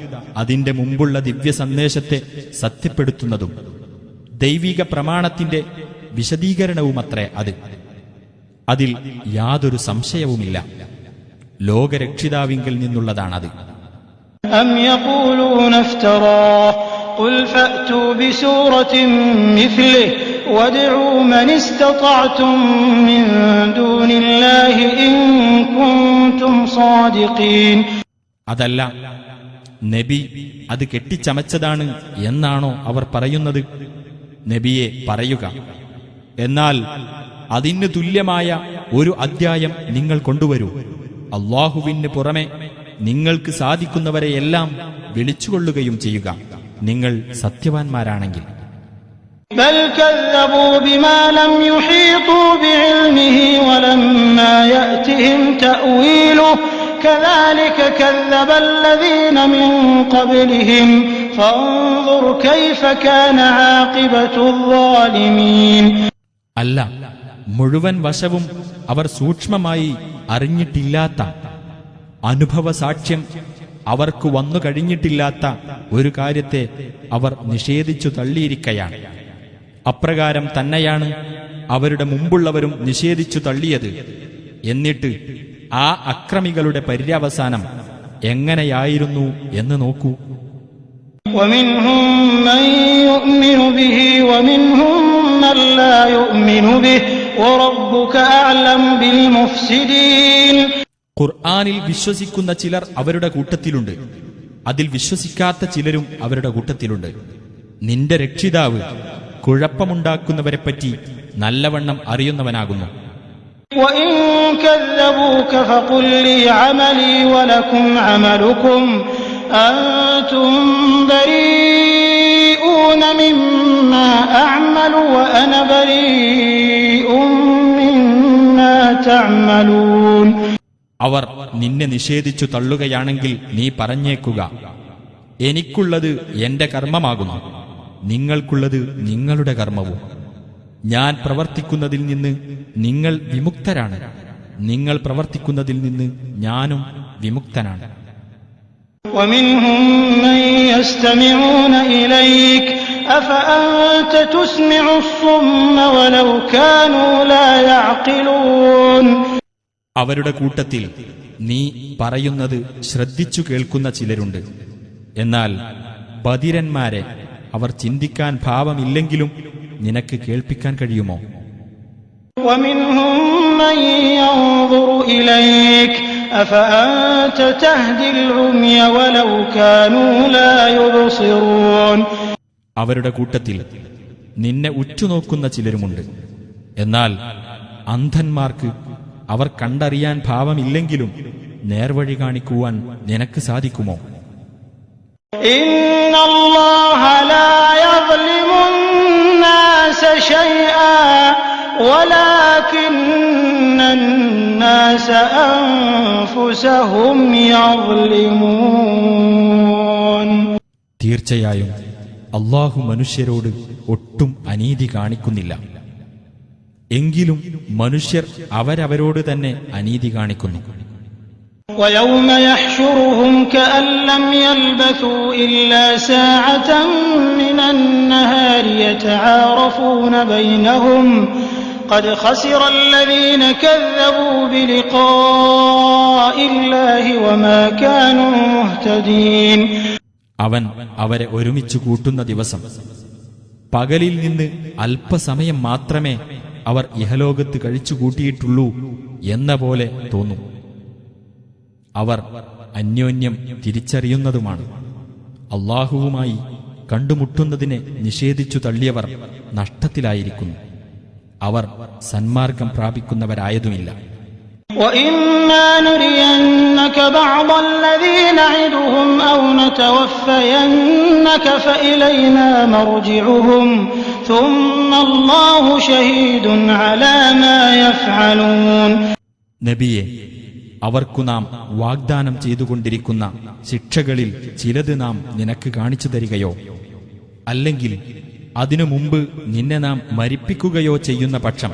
Speaker 4: അതിന്റെ മുമ്പുള്ള ദിവ്യ സന്ദേശത്തെ സത്യപ്പെടുത്തുന്നതും ദൈവിക പ്രമാണത്തിന്റെ വിശദീകരണവുമത്രേ അത്. അതിൽ യാതൊരു സംശയവുമില്ല. ലോകരക്ഷിതാവിങ്കിൽ നിന്നുള്ളതാണത്.
Speaker 5: أم يقولون افتراه قل فأتوا بسورة مثله وادعوا من استطعتم من دون الله إن كنتم صادقين.
Speaker 4: അതല്ല, നബി അത് കെട്ടിച്ചമച്ചതാണ് എന്നാണോ അവർ പറയുന്നത്? നബിയെ പറയുക, എന്നാൽ അതിന് തുല്യമായ ഒരു അദ്ധ്യായം നിങ്ങൾ കൊണ്ടുവരൂ. അല്ലാഹുവിന് പുറമെ നിങ്ങൾക്ക് സാധിക്കുന്നവരെയെല്ലാം വിളിച്ചുകൊള്ളുകയും ചെയ്യുക, നിങ്ങൾ സത്യവാൻമാരാണെങ്കിൽ.
Speaker 5: بل كذبوا بما لم يحيطوا بعلمه ولما يأتهم تأويله كذلك كذب الذين من قبلهم فانظر كيف كان عاقبة الظالمين.
Speaker 4: അല്ല, മുഴുവൻ വശവും അവർ സൂക്ഷ്മമായി അറിഞ്ഞിട്ടില്ലാത്ത, അനുഭവ സാക്ഷ്യം അവർക്ക് വന്നു കഴിഞ്ഞിട്ടില്ലാത്ത ഒരു കാര്യത്തെ അവർ നിഷേധിച്ചു തള്ളിയിരിക്കയാണ്. അപ്രകാരം തന്നെയാണ് അവരുടെ മുമ്പുള്ളവരും നിഷേധിച്ചു തള്ളിയത്. എന്നിട്ട് ആ അക്രമികളുടെ പര്യവസാനം എങ്ങനെയായിരുന്നു എന്ന് നോക്കൂ.
Speaker 5: ومنهم من يؤمن به ومنهم من لا يؤمن به وربك أعلم بالمفسدين.
Speaker 4: ഖുർആനിൽ വിശ്വസിക്കുന്ന ചിലർ അവരുടെ കൂട്ടത്തിലുണ്ട്, അതിൽ വിശ്വസിക്കാത്ത ചിലരും അവരുടെ കൂട്ടത്തിലുണ്ട്. നിന്റെ രക്ഷിതാവ് കുഴപ്പമുണ്ടാക്കുന്നവരെപ്പറ്റി നല്ലവണ്ണം അറിയുന്നവനാകുന്നു.
Speaker 5: وإن كذبوك فقل لي عملي ولكم عملكم أنتم بريئون مما أعمل وأنا بريء مما تعملون.
Speaker 4: അവർ നിന്നെ നിഷേധിച്ചു തള്ളുകയാണെങ്കിൽ നീ പറഞ്ഞേക്കുക, എനിക്കുള്ളത് എന്റെ കർമ്മമാകുന്നു, നിങ്ങൾക്കുള്ളത് നിങ്ങളുടെ കർമ്മവും. ഞാൻ പ്രവർത്തിക്കുന്നതിൽ നിന്ന് നിങ്ങൾ വിമുക്തരാണ്, നിങ്ങൾ പ്രവർത്തിക്കുന്നതിൽ നിന്ന് ഞാനും വിമുക്തനാണ്.
Speaker 5: ومنهم من يستمعون إليك أفأنت تسمع الصم ولو كانوا لا يعقلون.
Speaker 4: അവരുടെ കൂട്ടത്തിൽ നീ പറയുന്നത് ശ്രദ്ധിച്ചു കേൾക്കുന്ന ചിലരുണ്ട്. എന്നാൽ ബധിരന്മാരെ അവർ ചിന്തിക്കാൻ ഭാവമില്ലെങ്കിലും നിനക്ക് കേൾപ്പിക്കാൻ കഴിയുമോ?
Speaker 5: ومنهم من ينظر إليك أفأنت تهدي العمي ولو كانوا لا يبصرون.
Speaker 4: അവരുടെ കൂട്ടത്തിൽ നിന്നെ ഉറ്റുനോക്കുന്ന ചിലരുമുണ്ട്. എന്നാൽ അന്ധന്മാർക്ക് അവർ കണ്ടറിയാൻ ഭാവമില്ലെങ്കിലും നേർവഴി കാണിക്കുവാൻ നിനക്ക് സാധിക്കുമോ?
Speaker 5: إن الله لا يظلم الناس شيئا ولكن الناس أنفسهم يظلمون.
Speaker 4: തീർച്ചയായും അല്ലാഹു മനുഷ്യരോട് ഒട്ടും അനീതി കാണിക്കുന്നില്ല, എങ്കിലും മനുഷ്യർ അവരവരോട് തന്നെ അനീതി കാണിക്കുന്നു.
Speaker 5: ويوم يحشرهم كأن لم يلبثوا إلا ساعة من النهار يتعارفون بينهم قد خسر الذين كذبوا بلقاء الله وما كانوا مهتدين.
Speaker 4: അവൻ അവരെ ഒരുമിച്ച് കൂട്ടുന്ന ദിവസം പകലിൽ നിന്ന് അല്പസമയം മാത്രമേ അവർ ഇഹലോകത്ത് കഴിച്ചുകൂട്ടിയിട്ടുള്ളൂ എന്ന പോലെ തോന്നും. അവർ അന്യോന്യം തിരിച്ചറിയുന്നതുമാണ്. അല്ലാഹുവുമായി കണ്ടുമുട്ടുന്നതിനെ നിഷേധിച്ചു തള്ളിയവർ നഷ്ടത്തിലായിരിക്കുന്നു, അവർ സന്മാർഗം പ്രാപിക്കുന്നവരായതുമില്ല.
Speaker 5: وَإِمَّا نُرِيَنَّكَ بَعْضَ الَّذِي نَعِدُهُمْ أَوْ نَتَوَفَّيَنَّكَ فَإِلَيْنَا مَرْجِعُهُمْ ثُمَّ اللَّهُ شَهِيدٌ عَلَى مَا يَفْعَلُونَ.
Speaker 4: നബിയെ, അവർക്കു നാം വാഗ്ദാനം ചെയ്തുകൊണ്ടിരിക്കുന്ന ശിക്ഷകളിൽ ചിലത് നാം നിനക്ക് കാണിച്ചു തരികയോ അല്ലെങ്കിൽ അതിനു മുമ്പ് നിന്നെ നാം മരിപ്പിക്കുകയോ ചെയ്യുന്ന പക്ഷം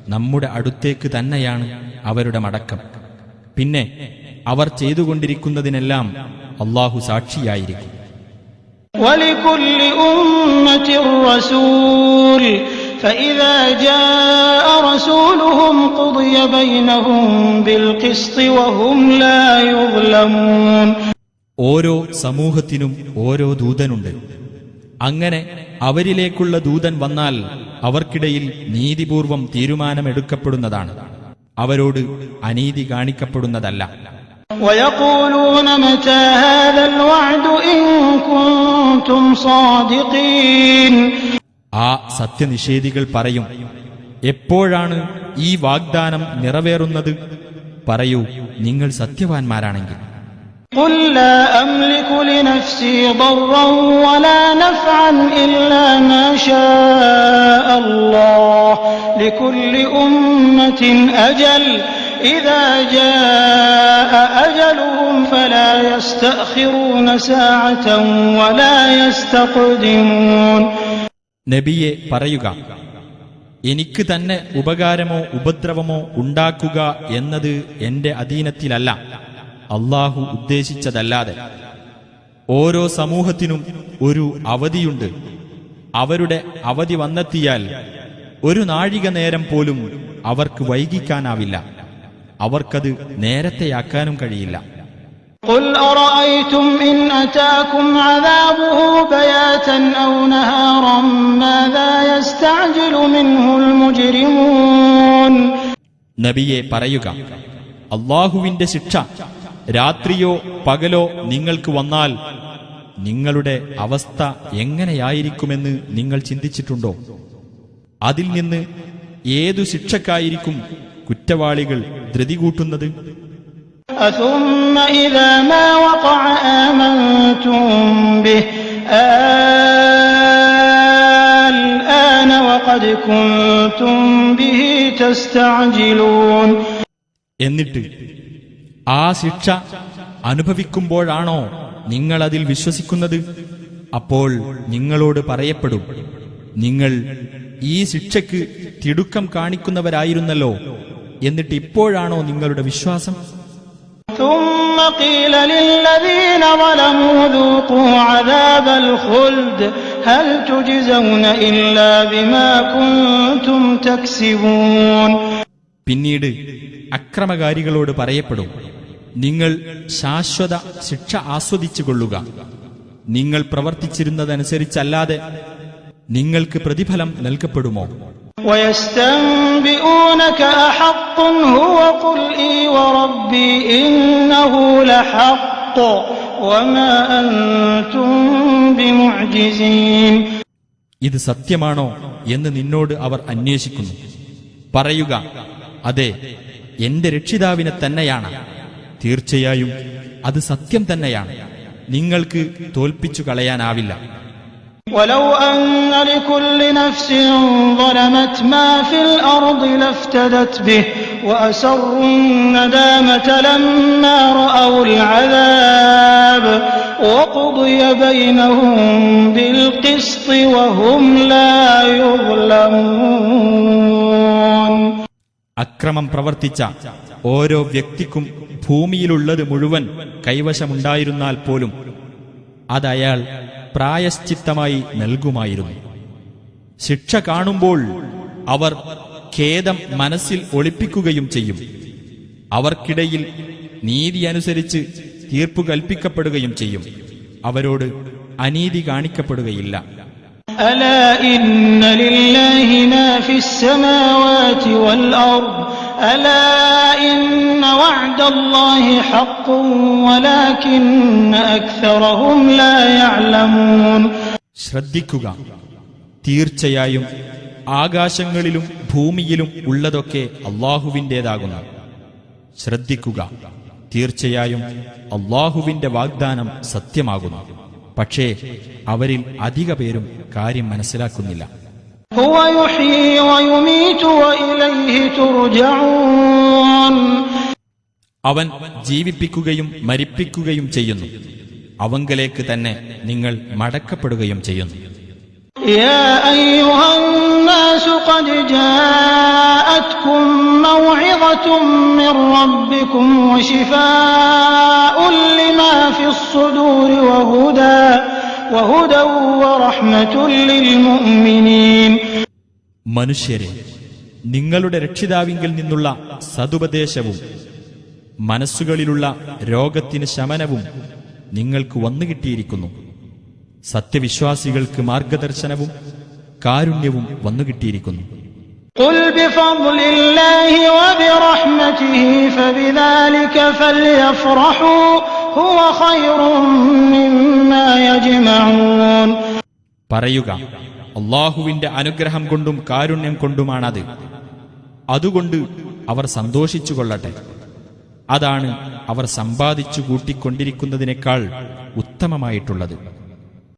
Speaker 4: നമ്മുടെ അടുത്തേക്ക് തന്നെയാണ് അവരുടെ മടക്കം. പിന്നെ അവർ ചെയ്തുകൊണ്ടിരിക്കുന്നതിനെല്ലാം അല്ലാഹു സാക്ഷിയായിരിക്കും.
Speaker 5: وَلِكُلِّ أُمَّةٍ رَّسُولٌ فَإِذَا جَاءَ رَسُولُهُمْ قُضِيَ بَيْنَهُم بِالْقِسْطِ وَهُمْ لَا يُظْلَمُونَ.
Speaker 4: ഓരോ സമൂഹത്തിനും ഓരോ ദൂതനുണ്ട്. അങ്ങനെ അവരിലേക്കുള്ള ദൂതൻ വന്നാൽ അവർക്കിടയിൽ നീതിപൂർവം തീരുമാനമെടുക്കപ്പെടുന്നതാണ്, അവരോട് അനീതി കാണിക്കപ്പെടുന്നതല്ല.
Speaker 5: وَيَقُولُونَ مَتَى هَذَا الْوَعْدُ إِن كُنتُمْ صَادِقِينَ.
Speaker 4: ആ സത്യനിഷേധികൾ പറയും, എപ്പോഴാണ് ഈ വാഗ്ദാനം നിറവേറുന്നത്? പറയൂ, നിങ്ങൾ സത്യവാൻമാരാണെങ്കിൽ.
Speaker 5: قُل لَّا أَمْلِكُ لِنَفْسِي ضَرًّا وَلَا نَفْعًا إِلَّا مَا شَاءَ اللَّهُ لِكُلِّ أُمَّةٍ أَجَلٌ إِذَا جَاءَ أَجَلُهُمْ فَلَا يَسْتَأْخِرُونَ سَاعَةً وَلَا يَسْتَقْدِمُونَ.
Speaker 4: നബിയെ പറയുക, എനിക്ക് തന്നെ ഉപകാരമോ ഉപദ്രവമോ ഉണ്ടാക്കുക എന്നത് എന്റെ അധീനത്തിലല്ല, അല്ലാഹു ഉദ്ദേശിച്ചതല്ലാതെ. ഓരോ സമൂഹത്തിനും ഒരു അവധിയുണ്ട്. അവരുടെ അവധി വന്നെത്തിയാൽ ഒരു നാഴിക നേരം പോലും അവർക്ക് വൈകിക്കാനാവില്ല, അവർക്കത് നേരത്തെയാക്കാനും കഴിയില്ല.
Speaker 5: قُلْ أَرَأَيْتُمْ إِنْ أَتَاكُمْ عَذَابُهُ بَيَاتًا أَوْ نَهَارًا مَاذَا يَسْتَعْجِلُ مِنْهُ الْمُجْرِمُونَ.
Speaker 4: നബിയെ പറയുക, അല്ലാഹുവിന്റെ ശിക്ഷ രാത്രിയോ പകലോ നിങ്ങൾക്ക് വന്നാൽ നിങ്ങളുടെ അവസ്ഥ എങ്ങനെയായിരിക്കുമെന്ന് നിങ്ങൾ ചിന്തിച്ചിട്ടുണ്ടോ? അതിൽ നിന്ന് ഏതു ശിക്ഷക്കായിരിക്കും കുറ്റവാളികൾ ധൃതി കൂട്ടുന്നത്?
Speaker 5: أَثُمَّ إِذَا مَا وَقَعَ آمَنْتُمْ بِهِ الْآنَ وَقَدْ كُنْتُمْ بِهِ تَسْتَعْجِلُونَ.
Speaker 4: എന്നിട്ട് ആ ശിക്ഷ അനുഭവിക്കുമ്പോഴാണോ നിങ്ങളതിൽ വിശ്വസിക്കുന്നത്? അപ്പോൾ നിങ്ങളോട് പറയപ്പെടും, നിങ്ങൾ ഈ ശിക്ഷയ്ക്ക് തിടുക്കം കാണിക്കുന്നവരായിരുന്നല്ലോ, എന്നിട്ട് ഇപ്പോഴാണോ നിങ്ങളുടെ വിശ്വാസം?
Speaker 5: ثُمَّ قِيلَ لِلَّذِينَ ظَلَمُوا ذُوقُوا عَذَابَ الْخُلْدِ هَلْ تُجْزَوْنَ إِلَّا بِمَا كُنتُمْ تَكْسِبُونَ. പിന്നീട് അക്രമകാരികളോട് പറയപ്പെടും, നിങ്ങൾ ശാശ്വത ശിക്ഷ ആസ്വദിച്ചുകൊള്ളുക, നിങ്ങൾ പ്രവർത്തിച്ചിരുന്നതനുസരിച്ചല്ലാതെ നിങ്ങൾക്ക് പ്രതിഫലം നൽകപ്പെടുമോ? وَيَسْتَنبِئُونَكَ أَحَقٌّ هُوَ قُلْ إِي وَرَبِّي إِنَّهُ لَحَقٌّ وَمَا أَنْتُمْ بِمُعْجِزِينَ.
Speaker 4: ഇത് സത്യമാണോ എന്ന് നിന്നോട് അവർ അന്വേഷിക്കുന്നു. പറയുക, അതെ, എന്റെ രക്ഷിതാവിനെ തന്നെയാണ്, തീർച്ചയായും അത് സത്യം തന്നെയാണ്, നിങ്ങൾക്ക് തോൽപ്പിച്ചു കളയാനാവില്ല.
Speaker 5: وَلَوْ أَنَّ لِكُلِّ نَفْسٍ ظَلَمَتْ مَا فِي الْأَرْضِ لَافْتَدَتْ بِهِ وَأَسَرُّوا النَّدَامَةَ لَمَّا رَأَوُا الْعَذَابَ وَقُضِيَ بَيْنَهُم بِالْقِسْطِ وَهُمْ لَا يُظْلَمُونَ.
Speaker 4: അക്രമം പ്രവർത്തിച്ച ഓരോ വ്യക്തിക്കും ഭൂമിയിലുള്ളത് മുഴുവൻ കൈവശമുണ്ടായിരുന്നാൽ പോലും അതയാൾ പ്രായശ്ചിത്തമായി നൽകുമായിരുന്നു. ശിക്ഷ കാണുമ്പോൾ അവർ ഖേദം മനസ്സിൽ ഒളിപ്പിക്കുകയും ചെയ്യും. അവർക്കിടയിൽ നീതി അനുസരിച്ച് തീർപ്പു കൽപ്പിക്കപ്പെടുകയും ചെയ്യും. അവരോട് അനീതി കാണിക്കപ്പെടുകയില്ല.
Speaker 5: ألا إن لله ما في السماوات والأرض ألا إن وعد الله حق ولكن أكثرهم لا يعلمون.
Speaker 4: ശ്രദ്ധിക്കുക, തീർച്ചയായും ആകാശങ്ങളിലും ഭൂമിയിലും ഉള്ളതൊക്കെ അല്ലാഹുവിൻ്റേതാകുന്നു. ശ്രദ്ധിക്കുക, തീർച്ചയായും അല്ലാഹുവിന്റെ വാഗ്ദാനം സത്യമാകുന്നു. പക്ഷേ അവരിൽ അധിക പേരും കാര്യം മനസ്സിലാക്കുന്നില്ല.
Speaker 5: هو يحيي ويميت وإليه ترجعون.
Speaker 4: അവൻ ജീവിപ്പിക്കുകയും മരിപ്പിക്കുകയും ചെയ്യുന്നു. അവങ്കലേക്ക് തന്നെ നിങ്ങൾ മടക്കപ്പെടുകയും ചെയ്യുന്നു.
Speaker 5: يا أيها الناس قد جاءتكم موعظة من ربكم وشفاء لما في الصدور وهدى ورحمة للمؤمنين.
Speaker 4: മനുഷ്യരെ, നിങ്ങളുടെ രക്ഷിതാവിങ്കിൽ നിന്നുള്ള സതുപദേശവും മനസ്സുകളിലുള്ള രോഗത്തിന് ശമനവും നിങ്ങൾക്ക് വന്നുകിട്ടിയിരിക്കുന്നു. സത്യവിശ്വാസികൾക്ക് മാർഗദർശനവും കാരുണ്യവും വന്നുകിട്ടിയിരിക്കുന്നു.
Speaker 5: قل بفضل الله وبرحمته فبذلك فليفرحوا هو خير مما يجمعون.
Speaker 4: പറയുക, അല്ലാഹുവിന്റെ അനുഗ്രഹം കൊണ്ടും കാരുണ്യം കൊണ്ടുമാണത്. അതുകൊണ്ട് അവർ സന്തോഷിച്ചുകൊള്ളട്ടെ. അതാണ് അവർ സമ്പാദിച്ചു കൂട്ടിക്കൊണ്ടിരിക്കുന്നതിനേക്കാൾ ഉത്തമമായിട്ടുള്ളത്.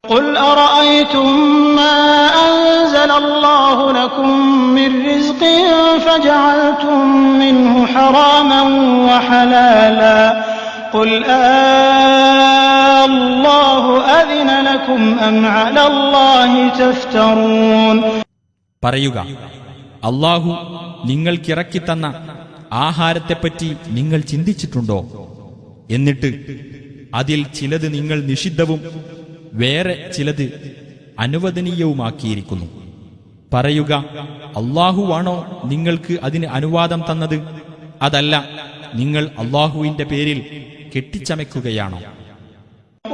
Speaker 5: قل أرأيتم ما أنزل الله لكم من رزق فجعلتم منه حراما وحلالا قل الله أذن لكم أم على الله تفترون.
Speaker 4: പറയുക, അല്ലാഹു നിങ്ങൾക്കിറക്കിത്തന്ന ആഹാരത്തെപ്പറ്റി നിങ്ങൾ ചിന്തിച്ചിട്ടുണ്ടോ? എന്നിട്ട് അതിൽ ചിലത് നിങ്ങൾ നിഷിദ്ധവും വേറെ ചിലത് അനുവദനീയവുമാക്കിയിരിക്കുന്നു. പറയുക, അല്ലാഹുവാണോ നിങ്ങൾക്ക് അതിന് അനുവാദം തന്നത്? അതല്ല, നിങ്ങൾ അല്ലാഹുവിന്റെ പേരിൽ കെട്ടിച്ചമയ്ക്കുകയാണോ?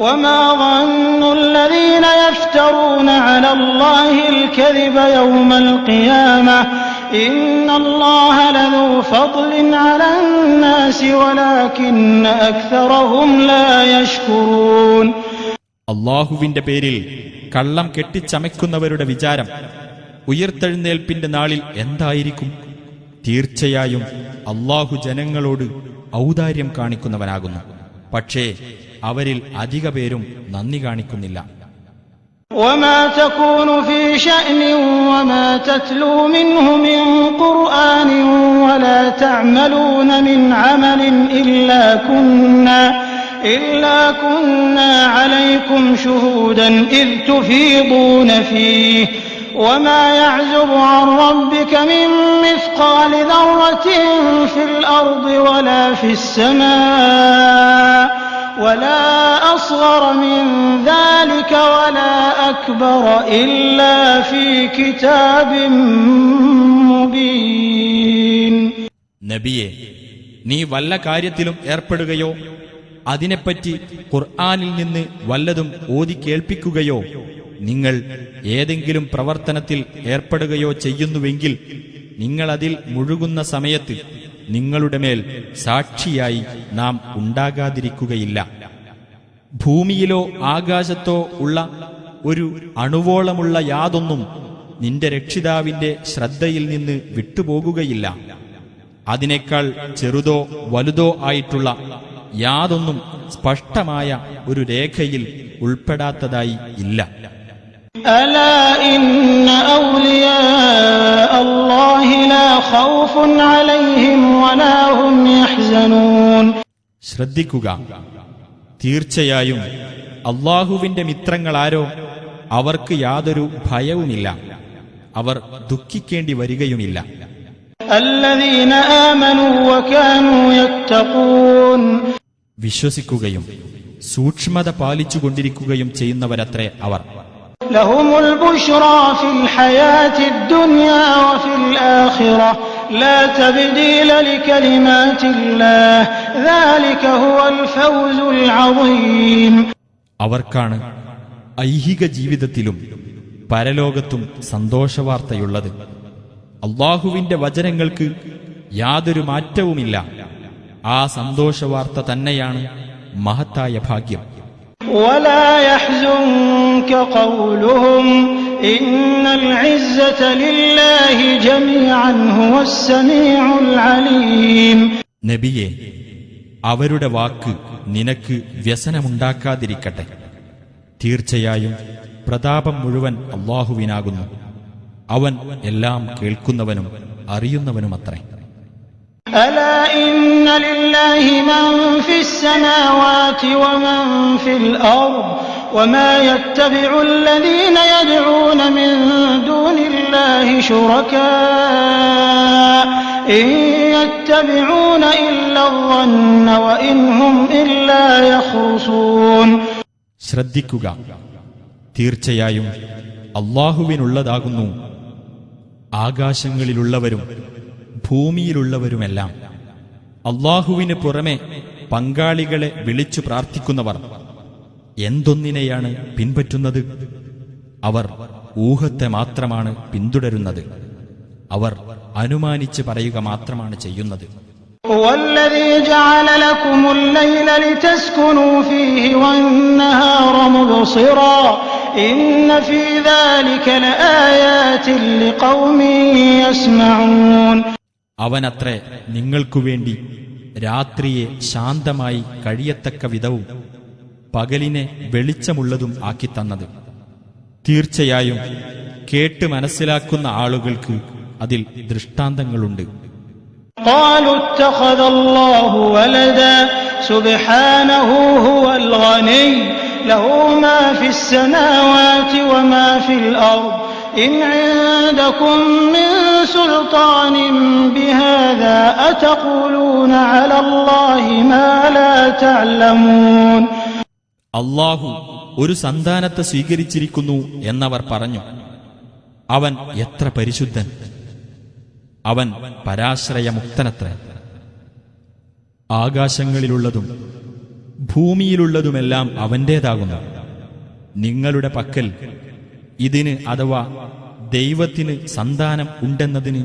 Speaker 5: وما ظن الذين يفترون على الله الكذب يوم القيامة إن الله لذو فضل على الناس ولكن أكثرهم لا يشكرون.
Speaker 4: അല്ലാഹുവിന്റെ പേരിൽ കള്ളം കെട്ടിച്ചമയ്ക്കുന്നവരുടെ വിചാരം ഉയർത്തെഴുന്നേൽപ്പിന്റെ നാളിൽ എന്തായിരിക്കും? തീർച്ചയായും അല്ലാഹു ജനങ്ങളോട് ഔദാര്യം കാണിക്കുന്നവനാകുന്നു. പക്ഷേ അവരിൽ അധിക പേരും നന്ദി കാണിക്കുന്നില്ല.
Speaker 5: وما تكون في شأن وما تتلو منه من قرآن ولا تعملون من عمل إلا كنا عليكم شهودا إذ تفيضون فيه وما يعزب عن ربك من مثقال ذرة في الأرض ولا في السماء ولا أصغر من ذلك ولا أكبر إلا في كتاب مبين.
Speaker 4: നബിയെ, നീ വല്ല കാര്യത്തിലും ഏർപ്പെടുകയോ അതിനെപ്പറ്റി ഖുർആനിൽ നിന്ന് വല്ലതും ഓതി കേൾപ്പിക്കുകയോ നിങ്ങൾ ഏതെങ്കിലും പ്രവർത്തനത്തിൽ ഏർപ്പെടുകയോ ചെയ്യുന്നുവെങ്കിൽ നിങ്ങളതിൽ മുഴുകുന്ന സമയത്ത് നിങ്ങളുടെ മേൽ സാക്ഷിയായി നാം ഉണ്ടാകാതിരിക്കുകയില്ല. ഭൂമിയിലോ ആകാശത്തോ ഉള്ള ഒരു അണുവോളമുള്ള യാതൊന്നും നിന്റെ രക്ഷിതാവിന്റെ ശ്രദ്ധയിൽ നിന്ന് വിട്ടുപോകുകയില്ല. അതിനേക്കാൾ ചെറുതോ വലുതോ ആയിട്ടുള്ള യാതൊന്നും സ്പഷ്ടമായ ഒരു രേഖയിൽ ഉൾപ്പെടാത്തതായി ഇല്ല.
Speaker 5: ألا إن أولياء الله لا خوف عليهم ولا هم يحزنون.
Speaker 4: ശ്രദ്ധിക്കുക, തീർച്ചയായും അല്ലാഹുവിന്റെ മിത്രങ്ങളാരോ അവർക്ക് യാതൊരു ഭയവുമില്ല, അവർ ദുഃഖിക്കേണ്ടി വരികയുമില്ല.
Speaker 5: الذين آمنوا وكانوا يتقون.
Speaker 4: വിശ്വസിക്കുകയും സൂക്ഷ്മത പാലിച്ചുകൊണ്ടിരിക്കുകയും ചെയ്യുന്നവരത്രേ അവർ.
Speaker 5: لهم البشرى في الحياة الدنيا وفي الآخرة لا تبديل لكلمات الله ذلك هو الفوز العظيم.
Speaker 4: അവർക്കാണ് ഐഹിക ജീവിതത്തിലും പരലോകത്തും സന്തോഷവാർത്തയുള്ളത്. അല്ലാഹുവിന്റെ വചനങ്ങൾക്ക് യാതൊരു മാറ്റവുമില്ല. ആ സന്തോഷവാർത്ത തന്നെയാണ് മഹത്തായ ഭാഗ്യം.
Speaker 5: ولا يحزنك قولهم إن العزة لله جميعا هو السميع العليم.
Speaker 4: നബിയെ, അവരുടെ വാക്ക് നിനക്ക് വ്യസനമുണ്ടാക്കാതിരിക്കട്ടെ. തീർച്ചയായും പ്രതാപം മുഴുവൻ അല്ലാഹുവിനാകുന്നു. അവൻ എല്ലാം കേൾക്കുന്നവനും അറിയുന്നവനുമത്രേ.
Speaker 5: ألا إن لله من في السماوات ومن في الأرض وما يتبع الذين يدعون من دون الله شركاء إن يتبعون إلا الظن وإن هم إلا يخرصون.
Speaker 4: ശ്രദ്ധിക്കുക, തീർച്ചയായും അല്ലാഹുവിനുള്ളതാകുന്നു ആകാശങ്ങളിലുള്ളവരും ഭൂമിയിലുള്ളവരുമെല്ലാം. അല്ലാഹുവിന് പുറമെ പങ്കാളികളെ വിളിച്ചു പ്രാർത്ഥിക്കുന്നവർ എന്തൊന്നിനെയാണ് പിൻപറ്റുന്നത്? അവർ ഊഹത്തെ മാത്രമാണ് പിന്തുടരുന്നത്. അവർ അനുമാനിച്ച് പറയുക മാത്രമാണ് ചെയ്യുന്നത്.
Speaker 5: والذي جعل لكم الليل لتسكنوا فيه والنهار مبصرا إن في ذلك لآيات لقوم يسمعون.
Speaker 4: അവനത്രേ നിങ്ങൾക്കുവേണ്ടി രാത്രിയെ ശാന്തമായി കഴിയത്തക്ക വിധവും പകലിനെ വെളിച്ചമുള്ളതും ആക്കിത്തന്നത്. തീർച്ചയായും കേട്ട് മനസ്സിലാക്കുന്ന ആളുകൾക്ക് അതിൽ ദൃഷ്ടാന്തങ്ങളുണ്ട്.
Speaker 5: قالوا اتخذ الله ولدا سبحانه هو الغني له ما في السماوات وما في الأرض إن عندكم من سلطان بهذا أتقولون على الله ما لا تعلمون.
Speaker 4: അല്ലാഹു ഒരു സന്താനത്തെ സ്വീകരിച്ചിരിക്കുന്നു എന്നവർ പറഞ്ഞു. അവൻ എത്ര പരിശുദ്ധൻ! അവൻ പരാശ്രയമുക്തനത്രേ. ആകാശങ്ങളിലുള്ളതും ഭൂമിയിലുള്ളതുമെല്ലാം അവന്റേതാകുന്നു. നിങ്ങളുടെ പക്കൽ ഇതിന് അഥവാ ദൈവത്തിന് സന്താനം ഉണ്ടെന്നതിന്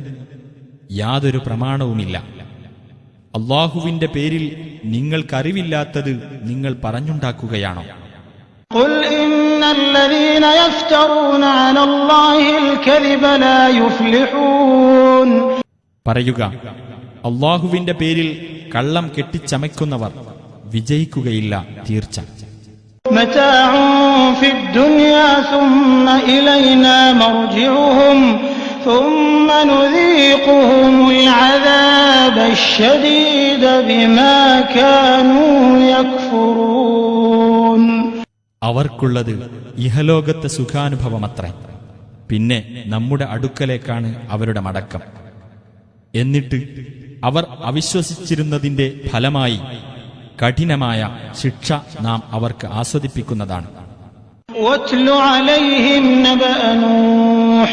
Speaker 4: യാതൊരു പ്രമാണവുമില്ല. അല്ലാഹുവിന്റെ പേരിൽ നിങ്ങൾക്കറിവില്ലാത്തത് നിങ്ങൾ പറഞ്ഞുണ്ടാക്കുകയാണോ?
Speaker 5: قل إن الذين يفترون على الله الكذب لا يفلحون.
Speaker 4: പറയുക, അല്ലാഹുവിന്റെ പേരിൽ കള്ളം കെട്ടിച്ചമയ്ക്കുന്നവർ വിജയിക്കുകയില്ല തീർച്ച.
Speaker 5: متاع في الدنيا ثم إلينا مرجعهم ثم نذيقهم العذاب الشديد بما كانوا يكفرون.
Speaker 4: അവർക്കുള്ളത് ഇഹലോകത്തെ സുഖാനുഭവമത്രേ. പിന്നെ നമ്മുടെ അടുക്കലേക്കാണ് അവരുടെ മടക്കം. എന്നിട്ട് അവർ അവിശ്വസിച്ചിരുന്നതിന്റെ ഫലമായി കഠിനമായ ശിക്ഷ നാം അവർക്ക് ആസ്വദിപ്പിക്കുന്നതാണ്.
Speaker 5: واتل عليهم نبأ نوح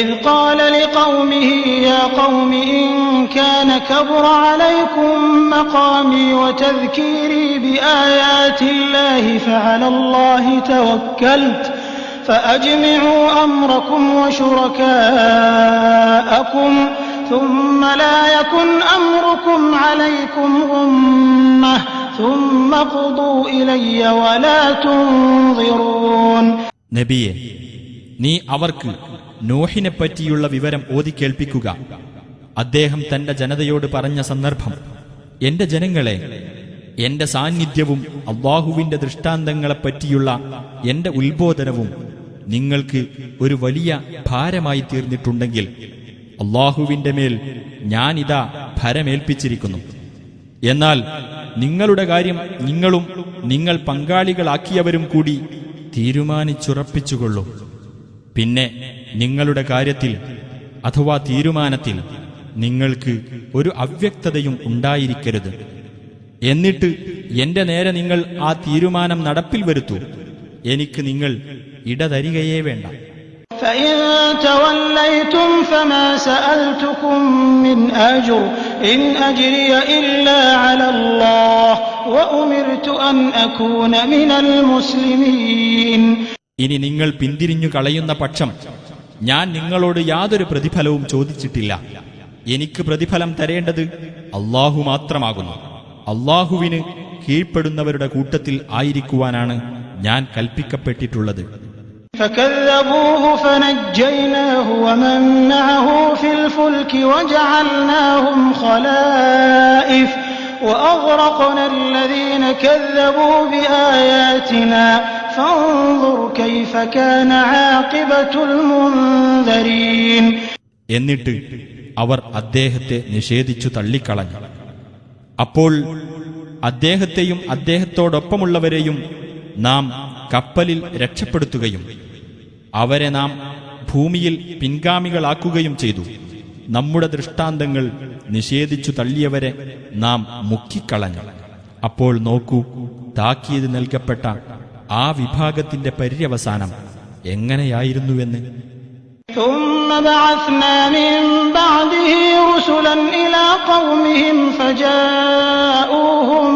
Speaker 5: إذ قال لقومه يا قوم إن كان كبر عليكم مقامي وتذكيري بآيات الله فعلى الله توكلت فأجمعوا أمركم وشركاءكم ثم لا يكن أمركم عليكم غمة ثم قضوا إلي ولا تنظرون.
Speaker 4: നബിയെ, നീ അവർക്ക് നോഹിനെപ്പറ്റിയുള്ള വിവരം ഓതിക്കേൾപ്പിക്കുക. അദ്ദേഹം തന്റെ ജനതയോട് പറഞ്ഞ സന്ദർഭം: എന്റെ ജനങ്ങളെ, എന്റെ സാന്നിധ്യവും അല്ലാഹുവിന്റെ ദൃഷ്ടാന്തങ്ങളെപ്പറ്റിയുള്ള എന്റെ ഉത്ബോധനവും നിങ്ങൾക്ക് ഒരു വലിയ ഭാരമായി തീർന്നിട്ടുണ്ടെങ്കിൽ അല്ലാഹുവിന്റെ മേൽ ഞാനിതാ ഭരമേൽപ്പിച്ചിരിക്കുന്നു. എന്നാൽ നിങ്ങളുടെ കാര്യം നിങ്ങളും നിങ്ങൾ പങ്കാളികളാക്കിയവരും കൂടി തീരുമാനിച്ചുറപ്പിച്ചുകൊള്ളൂ. പിന്നെ നിങ്ങളുടെ കാര്യത്തിൽ അഥവാ തീരുമാനത്തിൽ നിങ്ങൾക്ക് ഒരു അവ്യക്തതയും ഉണ്ടായിരിക്കരുത്. എന്നിട്ട് എന്റെ നേരെ നിങ്ങൾ ആ തീരുമാനം നടപ്പിൽ വരുത്തൂ. എനിക്ക് നിങ്ങൾ ഇടതരികയേ വേണ്ട.
Speaker 5: فإن توليتم فما سألتكم من أجر إن أجري إلا على الله وأمرت أن أكون من المسلمين.
Speaker 4: ഇനി നിങ്ങൾ പിന്തിരിഞ്ഞു കളയുന്ന പക്ഷം ഞാൻ നിങ്ങളോട് യാതൊരു പ്രതിഫലവും ചോദിച്ചിട്ടില്ല. എനിക്ക് പ്രതിഫലം തരേണ്ടത് അല്ലാഹു മാത്രമാകുന്നു. അല്ലാഹുവിന് കീഴ്പ്പെടുന്നവരുടെ കൂട്ടത്തിൽ ആയിരിക്കുവാനാണ് ഞാൻ കൽപ്പിക്കപ്പെട്ടിട്ടുള്ളത്.
Speaker 5: فكذبوه فنجيناه ومن معه في الفلك وجعلناهم خلائف وأغرقنا الذين كذبوا بآياتنا فانظر كيف كان عاقبة المنذرين.
Speaker 4: എന്നിട്ട് അവർ അദ്ദേഹത്തെ നിഷേധിച്ചു തള്ളിക്കളഞ്ഞു. അപ്പോൾ അദ്ദേഹത്തെയും അദ്ദേഹത്തോടൊപ്പമുള്ളവരെയും നാം കപ്പലിൽ രക്ഷപ്പെടുത്തുകയും അവരെ നാം ഭൂമിയിൽ പിൻഗാമികളാക്കുകയും ചെയ്തു. നമ്മുടെ ദൃഷ്ടാന്തങ്ങൾ നിഷേധിച്ചു തള്ളിയവരെ നാം മുക്കിക്കളഞ്ഞു. അപ്പോൾ നോക്കൂ, താക്കീത് നൽകപ്പെട്ട ആ വിഭാഗത്തിന്റെ പര്യവസാനം എങ്ങനെയായിരുന്നുവെന്ന്.
Speaker 5: ثم بعثنا من بعده رسلا إلى قومهم فجاءوهم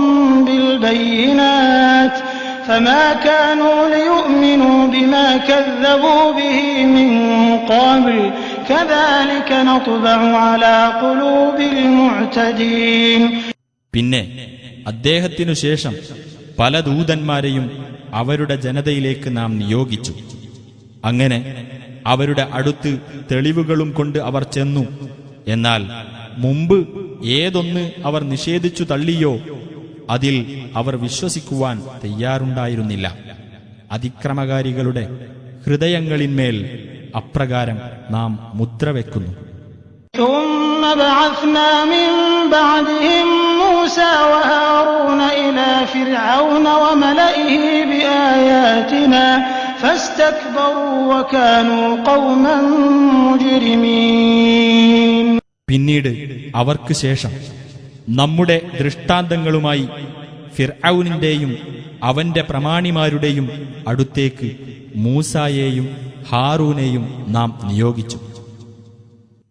Speaker 5: بالبينات فما كانوا ليؤمنوا بما كذبوا به من قبل كذلك نطبع على قلوب المعتدين.
Speaker 4: പിന്നെ അദ്ദേഹത്തിനു ശേഷം പല ദൂതന്മാരെയും അവരുടെ ജനതയിലേക്ക് നാം നിയോഗിച്ചു. അങ്ങനെ അവരുടെ അടുത്ത് തെളിവുകളും കൊണ്ട് അവർ ചെന്നു. എന്നാൽ മുമ്പ് ഏതൊന്ന് അവർ നിഷേധിച്ചു തള്ളിയോ അതിൽ അവർ വിശ്വസിക്കുവാൻ തയ്യാറുണ്ടായിരുന്നില്ല. അതിക്രമകാരികളുടെ ഹൃദയങ്ങളിന്മേൽ അപ്രകാരം നാം മുദ്ര വെക്കുന്നു.
Speaker 5: ثم بعثنا من بعدهم موسى وهارون إلى فرعون وملئه بآياتنا فاستكبروا وكانوا قوما مجرمين.
Speaker 4: പിന്നീട് അവർക്ക് ശേഷം നമ്മുടെ ദൃഷ്ടാന്തങ്ങളുമായി ഫിർഔനിന്റെയും അവന്റെ പ്രമാണിമാരുടെയും അടുത്തേക്ക് മൂസായെയും ഹാറൂനെയും നാം നിയോഗിച്ചു.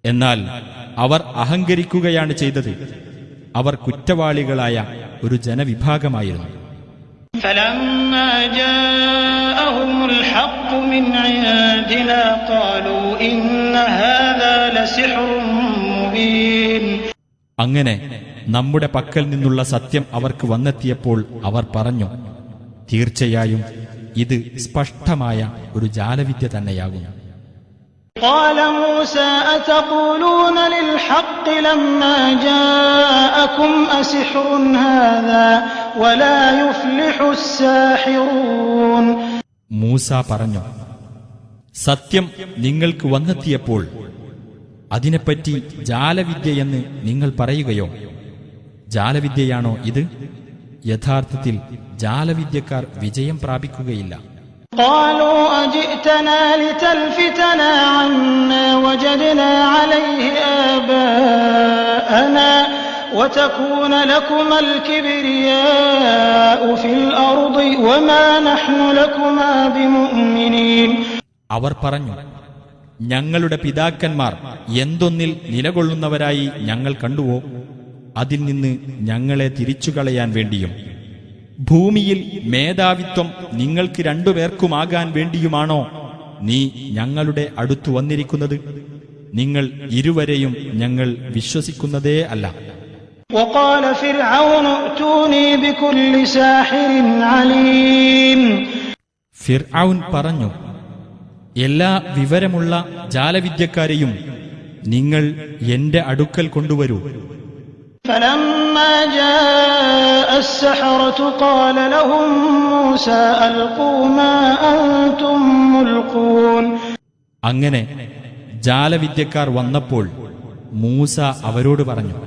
Speaker 4: എന്നാൽ അവർ അഹങ്കരിക്കുകയാണ് ചെയ്തത്. അവർ കുറ്റവാളികളായ ഒരു ജനവിഭാഗമായിരുന്നു.
Speaker 5: فلما جاءهم الحق من عندنا قالوا إن هذا لسحر مبين.
Speaker 4: അങ്ങനെ നമ്മുടെ പക്കൽ നിന്നുള്ള സത്യം അവർക്ക് വന്നെത്തിയപ്പോൾ അവർ പറഞ്ഞു, തീർച്ചയായും ഇത് സ്പഷ്ടമായ ഒരു ജാലവിദ്യ തന്നെയാകുന്നു.
Speaker 5: قال موسى أتقولون للحق لما جاءكم أسحر هذا ولا يفلح الساحرون.
Speaker 4: മൂസ പറഞ്ഞു, സത്യം നിങ്ങൾക്ക് വന്നെത്തിയപ്പോൾ അതിനെപ്പറ്റി ജാലവിദ്യയെന്ന് നിങ്ങൾ പറയുകയോ? ജാലവിദ്യയാണോ ഇത്? യഥാർത്ഥത്തിൽ ജാലവിദ്യക്കാർ വിജയം പ്രാപിക്കുകയില്ല.
Speaker 5: قالوا أجئتنا لتلفتنا عما وجدنا عليه آباءنا وتكون لكما الكبرياء في الأرض وما نحن لكما بمؤمنين.
Speaker 4: അവർ പറഞ്ഞു, ഞങ്ങളുടെ പിതാക്കന്മാർ എന്തൊന്നിൽ നിലകൊള്ളുന്നവരായി ഞങ്ങൾ കണ്ടുവോ അതിൽ നിന്ന് ഞങ്ങളെ തിരിച്ചുകളയാൻ വേണ്ടിയും ഭൂമിയിൽ മേധാവിത്വം നിങ്ങൾക്ക് രണ്ടുപേർക്കുമാകാൻ വേണ്ടിയുമാണോ നീ ഞങ്ങളുടെ അടുത്തു വന്നിരിക്കുന്നത്? നിങ്ങൾ ഇരുവരെയും ഞങ്ങൾ വിശ്വസിക്കുന്നതേ അല്ല.
Speaker 5: وقال فرعون ائتوني بكل ساحر عليم.
Speaker 4: ഫിർഔൻ പറഞ്ഞു, എല്ലാ വിവരമുള്ള ജാലവിദ്യക്കാരെയും നിങ്ങൾ എന്റെ അടുക്കൽ കൊണ്ടുവരൂ.
Speaker 5: فلما جاء السحرة قال لهم موسى ألقوا ما أنتم ملقون.
Speaker 4: അങ്ങനെ ജാലവിദ്യക്കാർ വന്നപ്പോൾ മൂസ അവരോട് പറഞ്ഞു,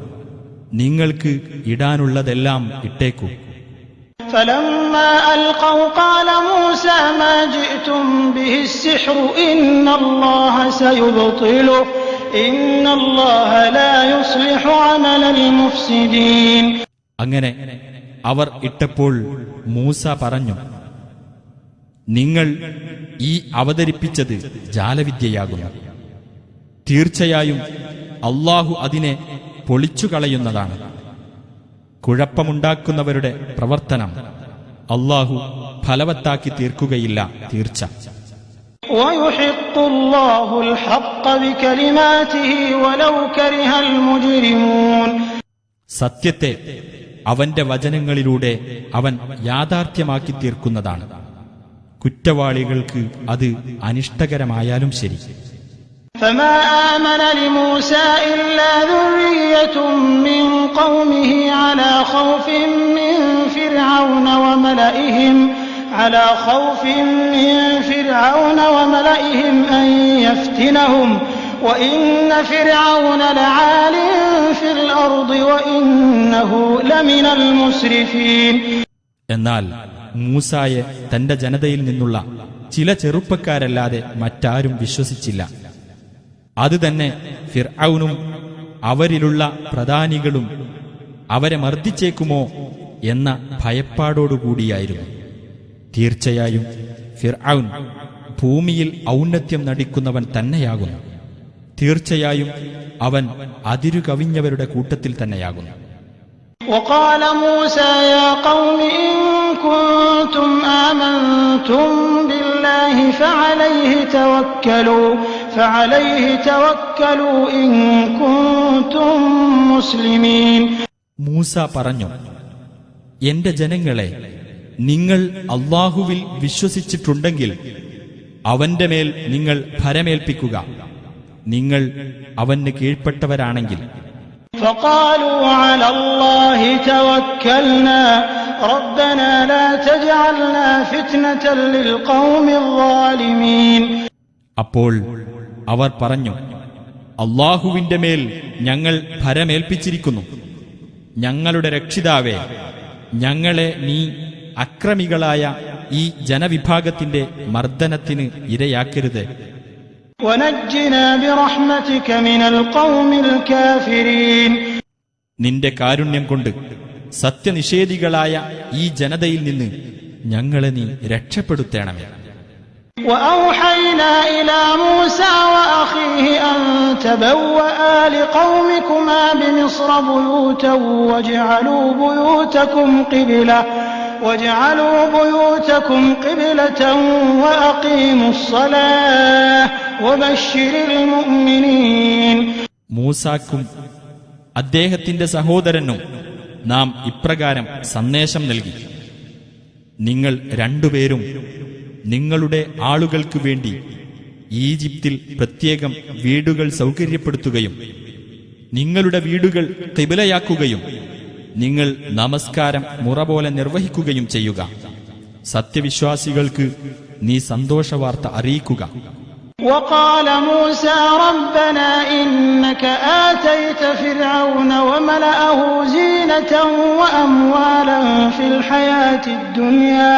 Speaker 4: നിങ്ങൾക്ക് ഇടാനുള്ളതെല്ലാം ഇട്ടേക്കൂ.
Speaker 5: فلما ألقوا قال موسى ما جئتم به السحر إن الله سيبطله إن الله لا يصلح عمل المفسدين.
Speaker 4: അങ്ങനെ അവർ ഇട്ടപ്പോൾ മൂസ പറഞ്ഞു, നിങ്ങൾ ഈ അവതരിപ്പിച്ചത് ജാലവിദ്യയാകുന്നു. തീർച്ചയായും അല്ലാഹു അതിനെ പൊളിച്ചുകളയുന്നതാണ്. കുഴപ്പമുണ്ടാക്കുന്നവരുടെ പ്രവർത്തനം അല്ലാഹു ഫലവത്താക്കി തീർക്കുകയില്ല, തീർച്ച.
Speaker 5: ويحق الله الحق بكلماته ولو كره المجرمون.
Speaker 4: സത്യത്തെ അവന്റെ വചനങ്ങളിലൂടെ അവൻ യാഥാർത്ഥ്യമാക്കി തീർക്കുന്നതാണ്. കുറ്റവാളികൾക്ക് അത് അനിഷ്ടകരമായാലും ശരി.
Speaker 5: فما آمن لموسى إلا ذرية من قومه على خوف من فرعون وملئهم أن يفتنهم وإن فرعون لعال في الأرض وإنه لمن المسرفين.
Speaker 4: എന്നാൽ മൂസായെ തന്റെ ജനതയിൽ നിന്നുള്ള ചില ചെറുപ്പക്കാരല്ലാതെ മറ്റാരും വിശ്വസിച്ചില്ല. അതുതന്നെ ഫിർഔനും അവരിലുള്ള പ്രധാനികളും അവരെ മർദ്ദിച്ചേക്കുമോ എന്ന ഭയപ്പാടോടുകൂടിയായിരുന്നു. തീർച്ചയായും ഫിർഔൻ ഭൂമിയിൽ ഔന്നത്യം നടിക്കുന്നവൻ തന്നെയാകുന്നു. തീർച്ചയായും അവൻ അതിരുകവിഞ്ഞവരുടെ കൂട്ടത്തിൽ തന്നെയാകുന്നു.
Speaker 5: وقال موسى يا قوم إن كنتم آمنتم بالله فعليه توكلوا إن كنتم مسلمين.
Speaker 4: മൂസ പറഞ്ഞു, എന്റെ ജനങ്ങളെ, നിങ്ങൾ അല്ലാഹുവിൽ വിശ്വസിച്ചിട്ടുണ്ടെങ്കിൽ അവന്റെ മേൽ നിങ്ങൾ ഭരമേൽപ്പിക്കുക, നിങ്ങൾ അവന് കീഴ്പ്പെട്ടവരാണെങ്കിൽ.
Speaker 5: فقالوا على الله توكلنا ربنا لا تجعلنا فتنة للقوم الظالمين.
Speaker 4: അപ്പോൾ അവർ പറഞ്ഞു, അല്ലാഹുവിന്റെ മേൽ ഞങ്ങൾ ഭരമേൽപ്പിച്ചിരിക്കുന്നു. ഞങ്ങളുടെ രക്ഷിതാവേ, ഞങ്ങളെ നീ അക്രമികളായ ഈ ജനവിഭാഗത്തിന്റെ മർദ്ദനത്തിന് ഇരയാക്കരുത്.
Speaker 5: ونجنا برحمتك من القوم الكافرين.
Speaker 4: നിന്റെ കാരുണ്യം കൊണ്ട് സത്യനിഷേധികളായ ഈ ജനതയിൽ നിന്ന് ഞങ്ങളെ നീ രക്ഷപ്പെടുത്തേണമേ.
Speaker 5: وأوحينا إلى موسى وأخيه أن تبوأ لقومكما بمصر بيوتا واجعلوا بيوتكم قبلة وأقيموا الصلاة وبشر المؤمنين.
Speaker 4: മൂസാക്കും അദ്ദേഹത്തിന്റെ സഹോദരനും നാം ഇപ്രകാരം സന്ദേശം നൽകി: നിങ്ങൾ രണ്ടുപേരും നിങ്ങളുടെ ആളുകൾക്ക് വേണ്ടി ഈജിപ്തിൽ പ്രത്യേകം വീടുകൾ സൗകര്യപ്പെടുത്തുകയും നിങ്ങളുടെ വീടുകൾ ഖിബലയാക്കുകയും നിങ്ങൾ നമസ്കാരം മുറ പോലെ നിർവഹിക്കുകയും ചെയ്യുക. സത്യവിശ്വാസികൾക്ക് നീ സന്തോഷവാർത്ത അറിയിക്കുക.
Speaker 5: وقال موسى ربنا إنك آتيت فرعون وملأه زينة وأموالا في الحياة الدنيا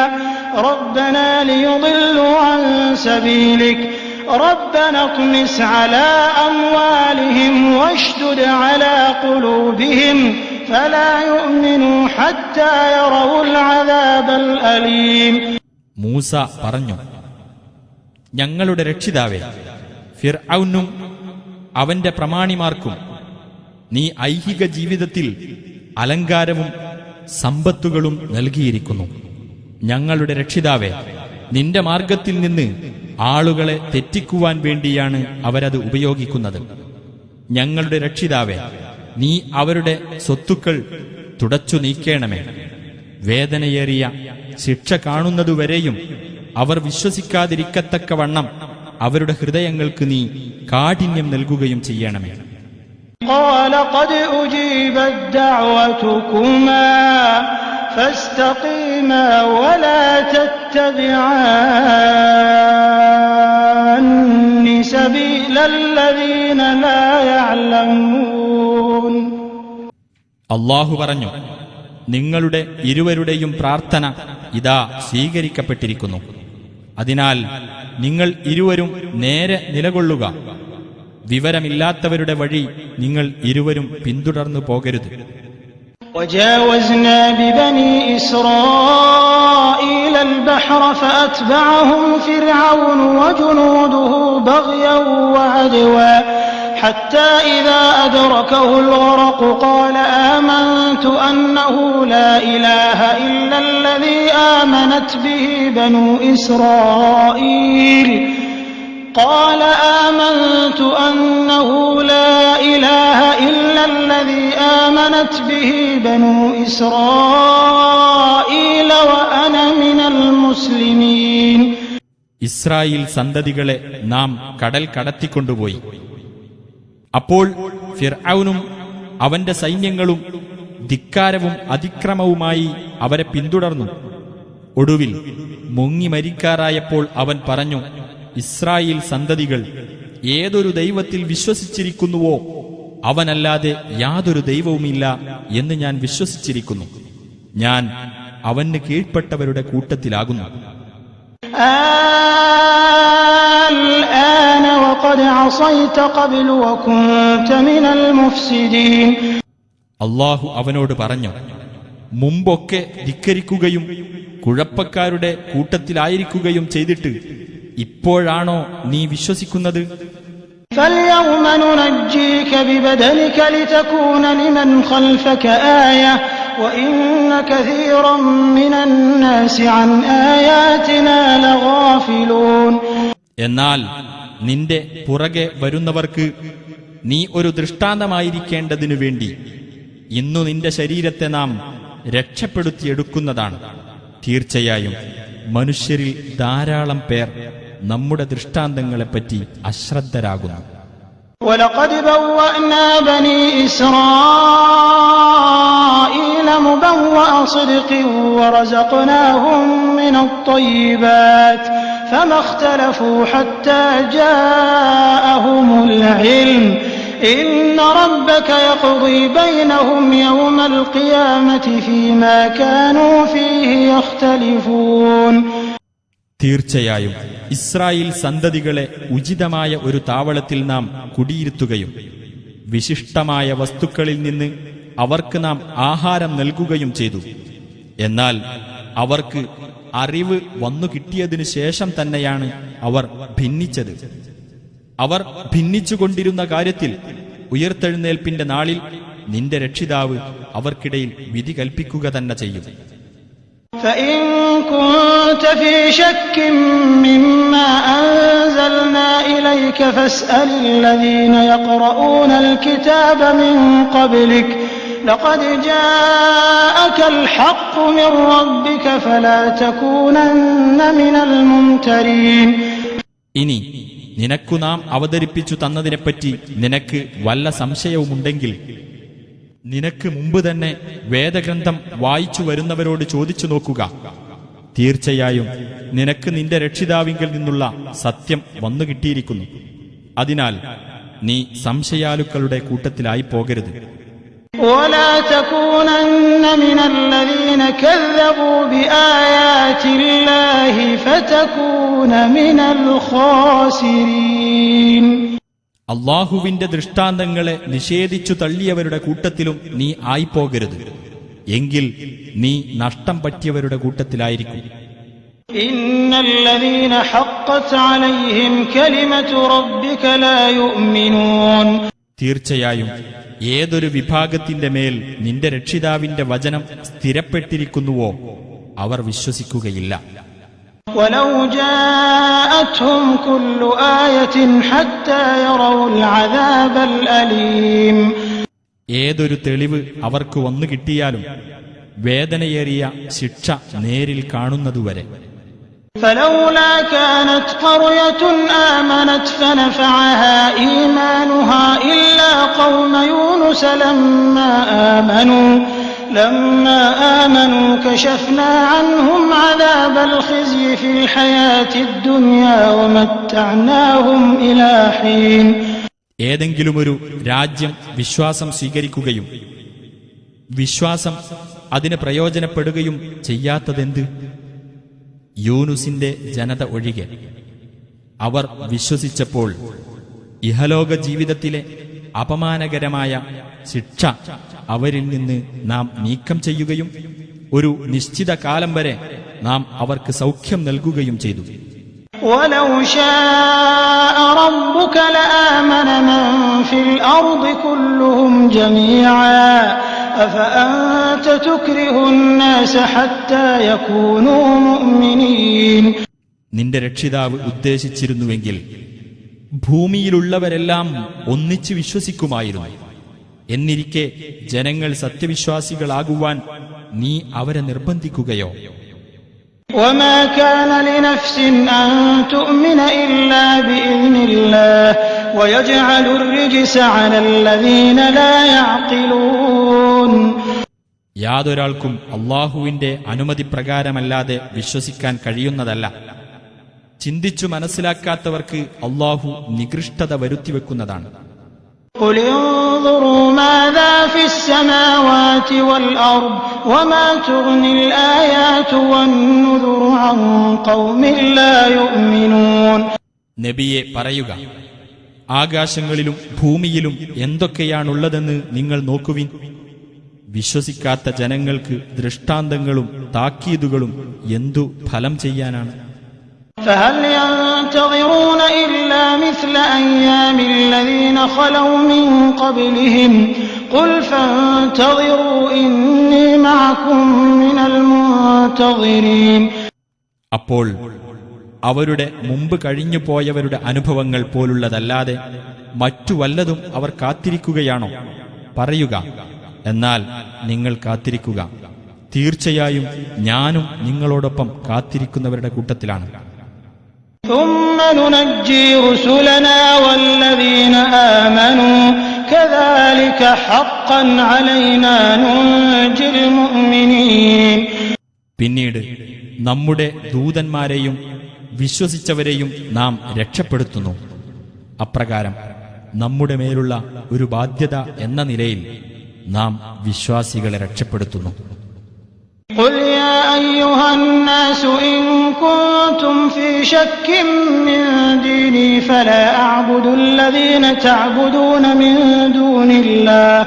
Speaker 5: ربنا ليضلوا عن سبيلك ربنا اطمس على أموالهم واشدد على قلوبهم فلا يؤمنوا حتى يروا العذاب الأليم.
Speaker 4: മൂസ പറഞ്ഞു, ഞങ്ങളുടെ രക്ഷിതാവേ, ഫിർഔനും അവന്റെ പ്രമാണിമാർക്കും നീ ഐഹിക ജീവിതത്തിൽ അലങ്കാരവും സമ്പത്തുകളും നൽകിയിരിക്കുന്നു. ഞങ്ങളുടെ രക്ഷിതാവേ, നിന്റെ മാർഗത്തിൽ നിന്ന് ആളുകളെ തെറ്റിക്കുവാൻ വേണ്ടിയാണ് അവരത് ഉപയോഗിക്കുന്നത്. ഞങ്ങളുടെ രക്ഷിതാവേ, നീ അവരുടെ സ്വത്തുക്കൾ തുടച്ചു നീക്കേണമേ. വേദനയേറിയ ശിക്ഷ കാണുന്നതുവരെയും അവർ വിശ്വസിക്കാതിരിക്കത്തക്കവണ്ണം അവരുടെ ഹൃദയങ്ങൾക്ക് നീ കാഠിന്യം നൽകുകയും ചെയ്യണമേ.
Speaker 5: قال قد أجيبت دعوتكما فاستقيما ولا تتبعان سبيل الذين لا يعلمون.
Speaker 4: അല്ലാഹു പറഞ്ഞു, നിങ്ങളുടെ ഇരുവരുടെയും പ്രാർത്ഥന ഇതാ സ്വീകരിക്കപ്പെട്ടിരിക്കുന്നു. അതിനാൽ നിങ്ങൾ ഇരുവരും നേരെ നിലകൊള്ളുക. വിവരമില്ലാത്തവരുടെ വഴി നിങ്ങൾ ഇരുവരും പിന്തുടർന്നു പോകരുത്.
Speaker 5: وجاوزنا ببني إسرائيل البحر فأتبعهم فرعون وجنوده بغيا وعدوا حتى إذا أدركه الغرق قال آمنت أنه لا إله إلا الذي آمنت به بنو إسرائيل وأنا من المسلمين.
Speaker 4: ഇസ്രായേൽ സന്തതികളെ നാം കടൽ കടത്തിക്കൊണ്ടുപോയി. അപ്പോൾ ഫിർഔനും അവന്റെ സൈന്യങ്ങളും ധിക്കാരവും അതിക്രമവുമായി അവരെ പിന്തുടർന്നു. ഒടുവിൽ മുങ്ങി മരിക്കാറായപ്പോൾ അവൻ പറഞ്ഞു, ഇസ്രായേൽ സന്തതികൾ ഏതൊരു ദൈവത്തിൽ വിശ്വസിച്ചിരിക്കുന്നുവോ അവനല്ലാതെ യാതൊരു ദൈവവുമില്ല എന്ന് ഞാൻ വിശ്വസിച്ചിരിക്കുന്നു. ഞാൻ അവന് കീഴ്പ്പെട്ടവരുടെ കൂട്ടത്തിലാകുന്നു.
Speaker 5: الآن وقد عصيت قبل وكنت من المفسدين.
Speaker 4: അല്ലാഹു അവനോട് പറഞ്ഞു, മുമ്പൊക്കെ ധിക്കരിക്കുകയും കുഴപ്പക്കാരുടെ കൂട്ടത്തിലായിരിക്കുകയും ചെയ്തിട്ട് ഇപ്പോഴാണോ നീ വിശ്വസിക്കുന്നത്?
Speaker 5: فاليوم ننجيك ببدنك لتكون لمن خلفك آية وإن كثيرا من الناس عن آياتنا لغافلون.
Speaker 4: എന്നാൽ നിന്റെ പുറകെ വരുന്നവർക്ക് നീ ഒരു ദൃഷ്ടാന്തമായിരിക്കേണ്ടതിനു വേണ്ടി ഇന്നു നിന്റെ ശരീരത്തെ നാം രക്ഷപ്പെടുത്തിയെടുക്കുന്നതാണ്. തീർച്ചയായും മനുഷ്യരിൽ ധാരാളം പേർ നമ്മുടെ ദൃഷ്ടാന്തങ്ങളെപ്പറ്റി അശ്രദ്ധരാകുന്നു.
Speaker 5: ولقد بوأنا بني إسرائيل مبوأ صدق ورزقناهم من الطيبات فما اختلفوا حتى جاءهم العلم إن ربك يقضي بينهم يوم القيامة فيما كانوا فيه يختلفون.
Speaker 4: തീർച്ചയായും ഇസ്രായേൽ സന്തതികളെ ഉചിതമായ ഒരു താവളത്തിൽ നാം കുടിയിരുത്തുകയും വിശിഷ്ടമായ വസ്തുക്കളിൽ നിന്ന് അവർക്ക് നാം ആഹാരം നൽകുകയും ചെയ്തു. എന്നാൽ അവർക്ക് അറിവ് വന്നു കിട്ടിയതിനു ശേഷം തന്നെയാണ് അവർ ഭിന്നിച്ചത്. അവർ ഭിന്നിച്ചുകൊണ്ടിരുന്ന കാര്യത്തിൽ ഉയർത്തെഴുന്നേൽപ്പിന്റെ നാളിൽ നിന്റെ രക്ഷിതാവ് അവർക്കിടയിൽ വിധി കൽപ്പിക്കുക തന്നെ ചെയ്യും.
Speaker 5: فإن كنت في شك مما أنزلنا إليك فاسأل الذين يقرؤون الكتاب من قبلك لقد جاءك الحق من ربك فلا تكونن من الممترين.
Speaker 4: ഇനി നിനക്കു നാം അവതരിപ്പിച്ചു തന്നതിനെപ്പറ്റി നിനക്ക് വല്ല സംശയവുമുണ്ടെങ്കിൽ നിനക്ക് മുമ്പ് തന്നെ വേദഗ്രന്ഥം വായിച്ചു വരുന്നവരോട് ചോദിച്ചു നോക്കുക. തീർച്ചയായും നിനക്ക് നിന്റെ രക്ഷിതാവിങ്കിൽ നിന്നുള്ള സത്യം വന്നു കിട്ടിയിരിക്കുന്നു. അതിനാൽ നീ സംശയാലുക്കളുടെ കൂട്ടത്തിലായി പോകരുത്.
Speaker 5: ولا تكونن من الذين كذبوا بآيات الله فتكون من الخاسرين.
Speaker 4: അള്ളാഹുവിന്റെ ദൃഷ്ടാന്തങ്ങളെ നിഷേധിച്ചു തള്ളിയവരുടെ കൂട്ടത്തിലും നീ ആയിപ്പോകരുത്. എങ്കിൽ നീ നഷ്ടം പറ്റിയവരുടെ കൂട്ടത്തിലായിരിക്കും.
Speaker 5: إن الذين حقت عليهم كلمة ربك لا يؤمنون.
Speaker 4: തീർച്ചയായും ഏതൊരു വിഭാഗത്തിന്റെ മേൽ നിന്റെ രക്ഷിതാവിന്റെ വചനം സ്ഥിരപ്പെട്ടിരിക്കുന്നുവോ അവർ വിശ്വസിക്കുകയില്ല.
Speaker 5: ولو جاءتهم كل آية حتى يروا العذاب الأليم.
Speaker 4: ഏതൊരു തെളിവ് അവർക്ക് വന്നു കിട്ടിയാലും വേദനയേറിയ ശിക്ഷ നേരിൽ കാണുന്നതുവരെ.
Speaker 5: فلولا كانت قرية آمنت فنفعها إيمانها إلا قوم يونس لما آمنوا كشفنا عنهم عذاب الخزي في الحياة الدنيا ومتعناهم إلى حين.
Speaker 4: ഏതെങ്കിലുമൊരു രാജ്യം വിശ്വാസം സ്വീകരിക്കുകയും വിശ്വാസം അതിന് പ്രയോജനപ്പെടുകയും ചെയ്യാത്തതെന്ത്? യൂനുസിന്റെ ജനത ഒഴികെ. അവർ വിശ്വസിച്ചപ്പോൾ ഇഹലോക ജീവിതത്തിലെ അപമാനകരമായ ശിക്ഷ അവരിൽ നിന്ന് നാം നീക്കം ചെയ്യുകയും ഒരു നിശ്ചിത കാലം വരെ നാം അവർക്ക് സൗഖ്യം നൽകുകയും ചെയ്തു.
Speaker 5: وَلَوْ شَاءَ رَبُّكَ لَآمَنَ مَن فِي الْأَرْضِ كُلُّهُمْ جَمِيعًا أَفَأَنتَ تُكْرِهُ النَّاسَ حَتَّى يَكُونُوا مُؤْمِنِينَ.
Speaker 4: നിന്റെ രക്ഷിതാവ് ഉദ്ദേശിച്ചിരുന്നുവെങ്കിൽ ഭൂമിയിലുള്ളവരെല്ലാം ഒന്നിച്ചു വിശ്വസിക്കുമായിരുന്നു. എന്നിരിക്കെ ജനങ്ങൾ സത്യവിശ്വാസികളാകുവാൻ നീ അവരെ നിർബന്ധിക്കുകയോ?
Speaker 5: وما كان لنفس أن تؤمن إلا بإذن الله ويجعل الرجس على الذين لا يعقلون.
Speaker 4: യാതൊരാൾക്കും അള്ളാഹുവിന്റെ അനുമതി പ്രകാരമല്ലാതെ വിശ്വസിക്കാൻ കഴിയുന്നതല്ല. ചിന്തിച്ചു മനസ്സിലാക്കാത്തവർക്ക് അള്ളാഹു നികൃഷ്ടത വരുത്തിവെക്കുന്നതാണ്.
Speaker 5: قل انظروا ماذا في السماوات والأرض وما تغني الآيات والنذر عن قوم لا يؤمنون.
Speaker 4: നബിയെ പറയുക, ആകാശങ്ങളിലും ഭൂമിയിലും എന്തൊക്കെയാണുള്ളതെന്ന് നിങ്ങൾ നോക്കുവിൻ. വിശ്വസിക്കാത്ത ജനങ്ങൾക്ക് ദൃഷ്ടാന്തങ്ങളും താക്കീതുകളും എന്തു ഫലം ചെയ്യാനാണ്.
Speaker 5: فهل ينتظرون إلا مثل أيام الذين خلوا من قبلهم قل فانتظروا إني معكم من المنتظرين.
Speaker 4: അപ്പോൾ അവരുടെ മുമ്പ് കഴിഞ്ഞു പോയവരുടെ അനുഭവങ്ങൾ പോലുള്ളതല്ലാതെ മറ്റു വല്ലതും അവർ കാത്തിരിക്കുകയാണോ? പറയുക, എന്നാൽ നിങ്ങൾ കാത്തിരിക്കുക, തീർച്ചയായും ഞാനും നിങ്ങളോടൊപ്പം കാത്തിരിക്കുന്നവരുടെ കൂട്ടത്തിലാണ്.
Speaker 5: ثم ننجي رسلنا والذين آمنوا كذلك حقا علينا ننجي المؤمنين.
Speaker 4: പിന്നീട് നമ്മുടെ ദൂതന്മാരെയും വിശ്വസിച്ചവരെയും നാം രക്ഷപ്പെടുത്തുന്നു. അപ്രകാരം നമ്മുടെ മേലുള്ള ഒരു ബാധ്യത എന്ന നിലയിൽ നാം വിശ്വാസികളെ രക്ഷപ്പെടുത്തുന്നു.
Speaker 5: قل يا أيها الناس إن كنتم في شك من ديني فلا أعبد الذين تعبدون من دون الله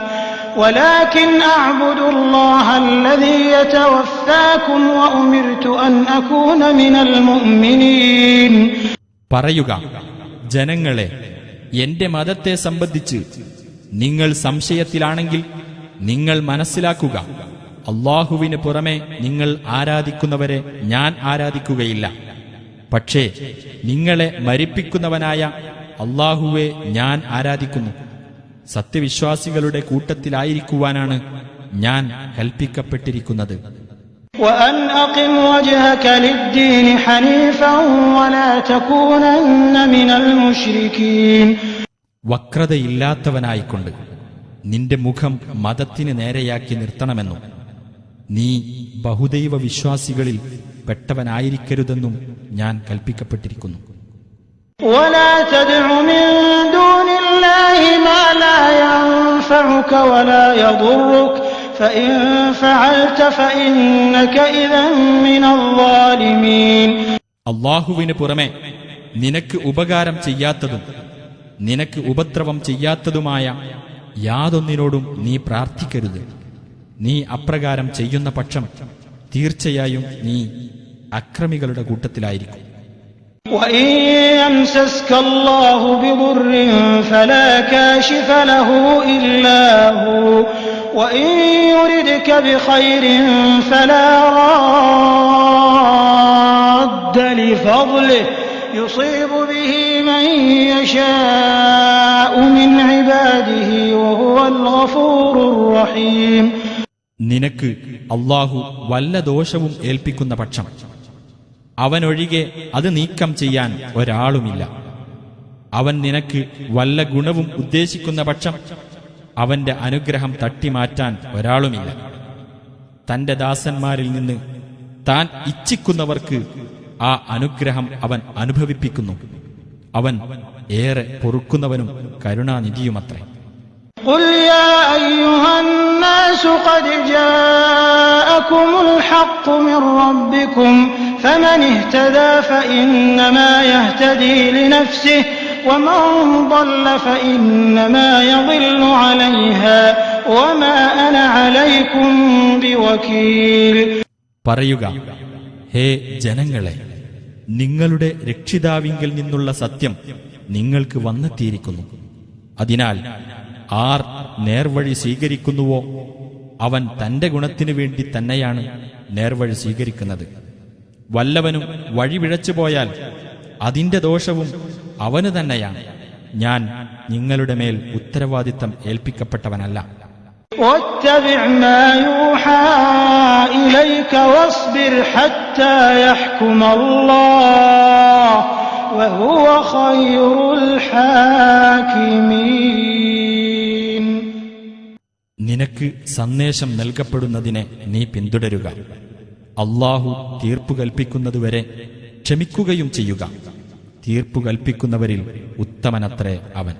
Speaker 5: ولكن أعبد الله الذي يتوفاكم وأمرت أن أكون من المؤمنين.
Speaker 4: പറയുക, ജനങ്ങളെ, എന്റെ മതത്തെ സംബന്ധിച്ച് നിങ്ങൾ സംശയത്തിലാണെങ്കിൽ നിങ്ങൾ മനസ്സിലാക്കുക, അള്ളാഹുവിന് പുറമെ നിങ്ങൾ ആരാധിക്കുന്നവരെ ഞാൻ ആരാധിക്കുകയില്ല. പക്ഷേ നിങ്ങളെ മരിപ്പിക്കുന്നവനായ അള്ളാഹുവെ ഞാൻ ആരാധിക്കുന്നു. സത്യവിശ്വാസികളുടെ കൂട്ടത്തിലായിരിക്കുവാനാണ് ഞാൻ കൽപ്പിക്കപ്പെട്ടിരിക്കുന്നത്.
Speaker 5: وأن أقم وجهك للدين حنيفا ولا تكونن من المشركين.
Speaker 4: വക്രതയില്ലാത്തവനായിക്കൊണ്ട് നിന്റെ മുഖം മതത്തിന് നേരെയാക്കി നിർത്തണമെന്നും നീ ബഹുദൈവ വിശ്വാസികളിൽ പെട്ടവനായിരിക്കരുതെന്നും ഞാൻ കൽപ്പിക്കപ്പെട്ടിരിക്കുന്നു.
Speaker 5: ولا تدع من دون الله ما لا ينفعك ولا يضرك فإن فعلت فإنك إذا من الظالمين.
Speaker 4: അള്ളാഹുവിന് പുറമെ നിനക്ക് ഉപകാരം ചെയ്യാത്തതും നിനക്ക് ഉപദ്രവം ചെയ്യാത്തതുമായ യാതൊന്നിനോടും നീ പ്രാർത്ഥിക്കരുത്. നീ അപ്രകാരം ചെയ്യുന്ന പക്ഷം തീർച്ചയായും നീ അക്രമികളുടെ കൂട്ടത്തിലായിരിക്കും.
Speaker 5: وإن يمسسك الله بضر فلا كاشف له إلا هو وإن يردك بخير فلا راد لفضله يصيب به من يشاء من عباده وهو الغفور الرحيم.
Speaker 4: നിനക്ക് അള്ളാഹു വല്ല ദോഷവും ഏൽപ്പിക്കുന്ന പക്ഷം അവനൊഴികെ അത് നീക്കം ചെയ്യാൻ ഒരാളുമില്ല. അവൻ നിനക്ക് വല്ല ഗുണവും ഉദ്ദേശിക്കുന്ന പക്ഷം അവന്റെ അനുഗ്രഹം തട്ടിമാറ്റാൻ ഒരാളുമില്ല. തന്റെ ദാസന്മാരിൽ നിന്ന് താൻ ഇച്ഛിക്കുന്നവർക്ക് ആ അനുഗ്രഹം അവൻ അനുഭവിപ്പിക്കുന്നു. അവൻ ഏറെ പൊറുക്കുന്നവനും കരുണാനിധിയുമത്രേ.
Speaker 5: قل يا أيها الناس قد جاءكم الحق من ربكم فمن اهتدى فإنما يهتدي لنفسه ومن ضل فإنما يضل عليها وما أنا عليكم بوكيل.
Speaker 4: പറയുക, ഹേ ജനങ്ങളെ, നിങ്ങളുടെ രക്ഷിതാവിങ്കിൽ നിന്നുള്ള സത്യം നിങ്ങൾക്ക് വന്നെത്തിയിരിക്കുന്നു. അതിനാൽ ആർ നേർവഴി സ്വീകരിക്കുന്നുവോ അവൻ തന്റെ ഗുണത്തിനു വേണ്ടി തന്നെയാണ് നേർവഴി സ്വീകരിക്കുന്നത്. വല്ലവനും വഴിപിഴച്ചു പോയാൽ അതിന്റെ ദോഷവും അവന് തന്നെയാണ്. ഞാൻ നിങ്ങളുടെ മേൽ ഉത്തരവാദിത്തം ഏൽപ്പിക്കപ്പെട്ടവനല്ല.
Speaker 5: واتبع ما يوحى إليك واصبر حتى يحكم الله وهو خير الحاكمين.
Speaker 4: നിനക്ക് സന്ദേശം നൽകപ്പെടുന്നതിനെ നീ പിന്തുടരുക. അല്ലാഹു തീർപ്പു കൽപ്പിക്കുന്നതുവരെ ക്ഷമിക്കുകയും ചെയ്യുക. തീർപ്പു കൽപ്പിക്കുന്നവരിൽ ഉത്തമനത്രേ അവൻ.